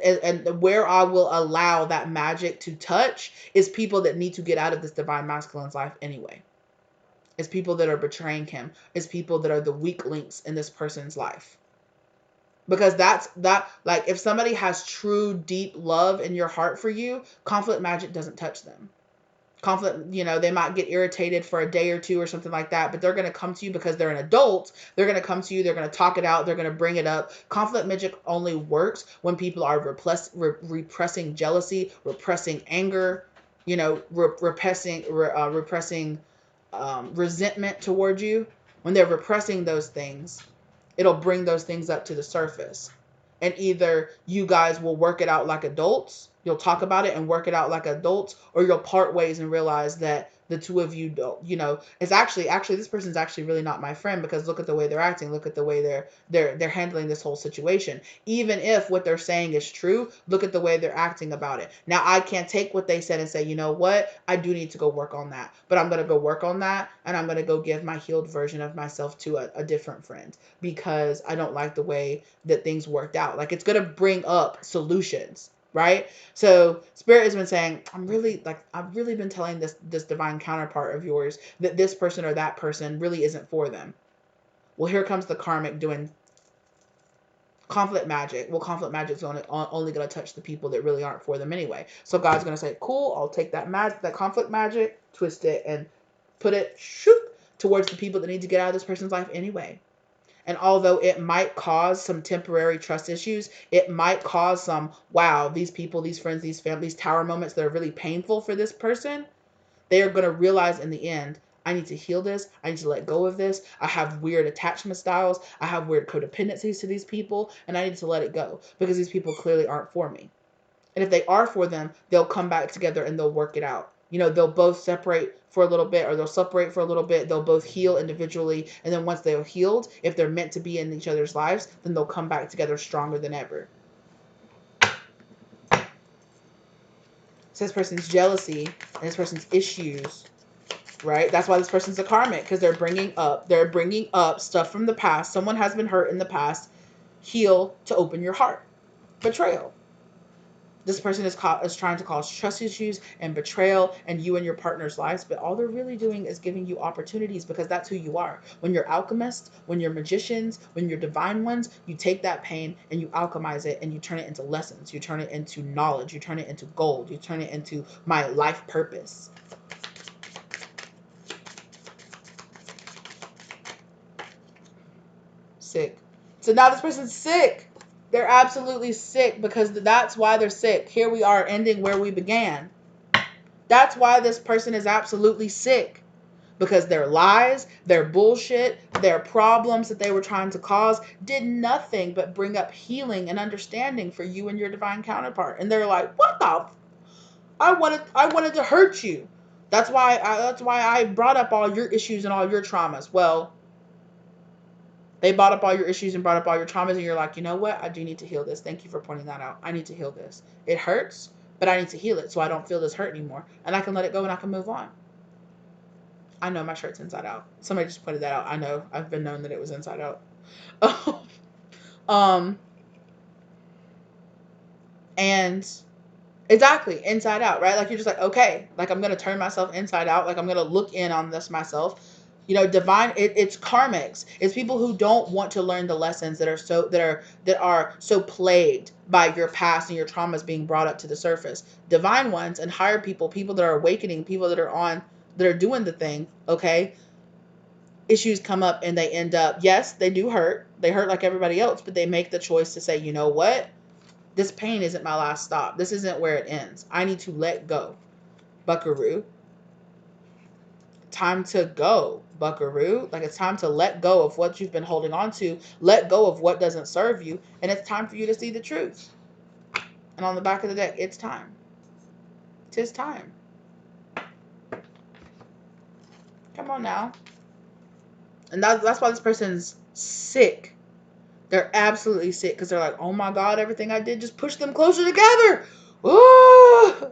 and where I will allow that magic to touch is people that need to get out of this divine masculine's life anyway. It's people that are betraying him. It's people that are the weak links in this person's life. Because that, like, if somebody has true deep love in your heart for you, conflict magic doesn't touch them. Conflict, you know, they might get irritated for a day or two or something like that, but they're going to come to you because they're an adult. They're going to come to you. They're going to talk it out. They're going to bring it up. Conflict magic only works when people are repressing jealousy, repressing anger, you know, repressing resentment towards you. When they're repressing those things, it'll bring those things up to the surface. And either you guys will work it out like adults, you'll talk about it and work it out like adults, or you'll part ways and realize that the two of you don't, you know, it's actually this person's actually really not my friend, because look at the way they're acting, look at the way they're handling this whole situation. Even if what they're saying is true, look at the way they're acting about it. Now I can't take what they said and say, you know what, I do need to go work on that, but I'm going to go work on that, and I'm going to go give my healed version of myself to a different friend, because I don't like the way that things worked out. Like, it's going to bring up solutions, right? So spirit has been saying, I've really been telling this divine counterpart of yours that this person or that person really isn't for them. Well, here comes the karmic doing conflict magic. Well, conflict magic is only going to touch the people that really aren't for them anyway. So God's going to say, cool, I'll take that conflict magic, twist it, and put it towards the people that need to get out of this person's life anyway. And although it might cause some temporary trust issues, it might cause some, wow, these people, these friends, these families, tower moments that are really painful for this person, they are going to realize in the end, I need to heal this. I need to let go of this. I have weird attachment styles. I have weird codependencies to these people, and I need to let it go because these people clearly aren't for me. And if they are for them, they'll come back together and they'll work it out. You know, they'll both separate for a little bit, or they'll separate for a little bit. They'll both heal individually. And then once they're healed, if they're meant to be in each other's lives, then they'll come back together stronger than ever. So this person's jealousy and this person's issues, right? That's why this person's a karmic, because they're bringing up stuff from the past. Someone has been hurt in the past. Heal to open your heart. Betrayal. This person is trying to cause trust issues and betrayal and you and your partner's lives, but all they're really doing is giving you opportunities, because that's who you are. When you're alchemists, when you're magicians, when you're divine ones, you take that pain and you alchemize it and you turn it into lessons. You turn it into knowledge. You turn it into gold. You turn it into my life purpose. Sick. So now this person's sick. They're absolutely sick, because that's why they're sick. Here we are, ending where we began. That's why this person is absolutely sick, because their lies, their bullshit, their problems that they were trying to cause did nothing but bring up healing and understanding for you and your divine counterpart. And they're like, what the? I wanted to hurt you. That's why I brought up all your issues and all your traumas. Well, they brought up all your issues and brought up all your traumas, and you're like, you know what? I do need to heal this. Thank you for pointing that out. I need to heal this. It hurts, but I need to heal it so I don't feel this hurt anymore. And I can let it go and I can move on. I know my shirt's inside out. Somebody just pointed that out. I know. I've been known that it was inside out. um, and exactly, inside out, right? Like, you're just like, okay, like, I'm going to turn myself inside out. Like, I'm going to look in on this myself. You know, divine, it's karmics. It's people who don't want to learn the lessons that are so plagued by your past and your traumas being brought up to the surface. Divine ones and higher people, people that are awakening, people that are doing the thing, okay? Issues come up and they end up, yes, they do hurt. They hurt like everybody else, but they make the choice to say, you know what? This pain isn't my last stop. This isn't where it ends. I need to let go. Buckaroo. Time to go, buckaroo. Like, it's time to let go of what you've been holding on to, let go of what doesn't serve you, and it's time for you to see the truth. And on the back of the deck, it's time. Tis time. Come on now. And that's why this person's sick. They're absolutely sick because they're like, oh my God, everything I did just pushed them closer together. Ooh.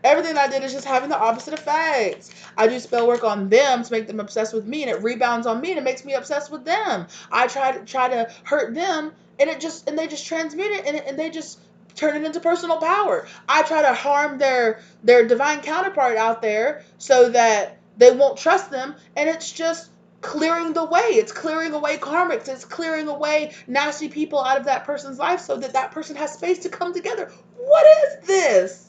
Everything I did is just having the opposite effects. I do spell work on them to make them obsessed with me, and it rebounds on me, and it makes me obsessed with them. I try to hurt them, and they just transmute it, and they just turn it into personal power. I try to harm their divine counterpart out there so that they won't trust them, and it's just clearing the way. It's clearing away karmics. It's clearing away nasty people out of that person's life so that that person has space to come together. What is this?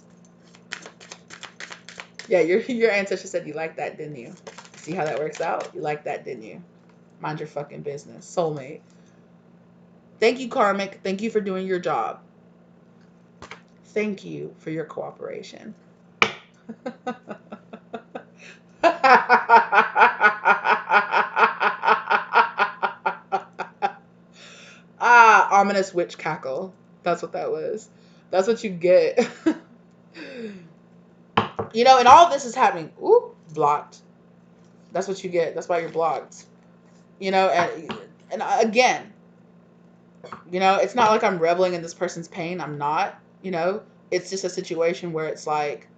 Yeah, your ancestor said you liked that, didn't you? See how that works out? You liked that, didn't you? Mind your fucking business. Soulmate. Thank you, karmic. Thank you for doing your job. Thank you for your cooperation. Ominous witch cackle. That's what that was. That's what you get. You know, and all of this is happening. Ooh, blocked. That's what you get. That's why you're blocked. You know, and again, you know, it's not like I'm reveling in this person's pain. I'm not, you know. It's just a situation where it's like,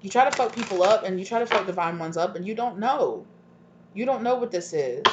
you try to fuck people up and you try to fuck divine ones up and you don't know. You don't know what this is.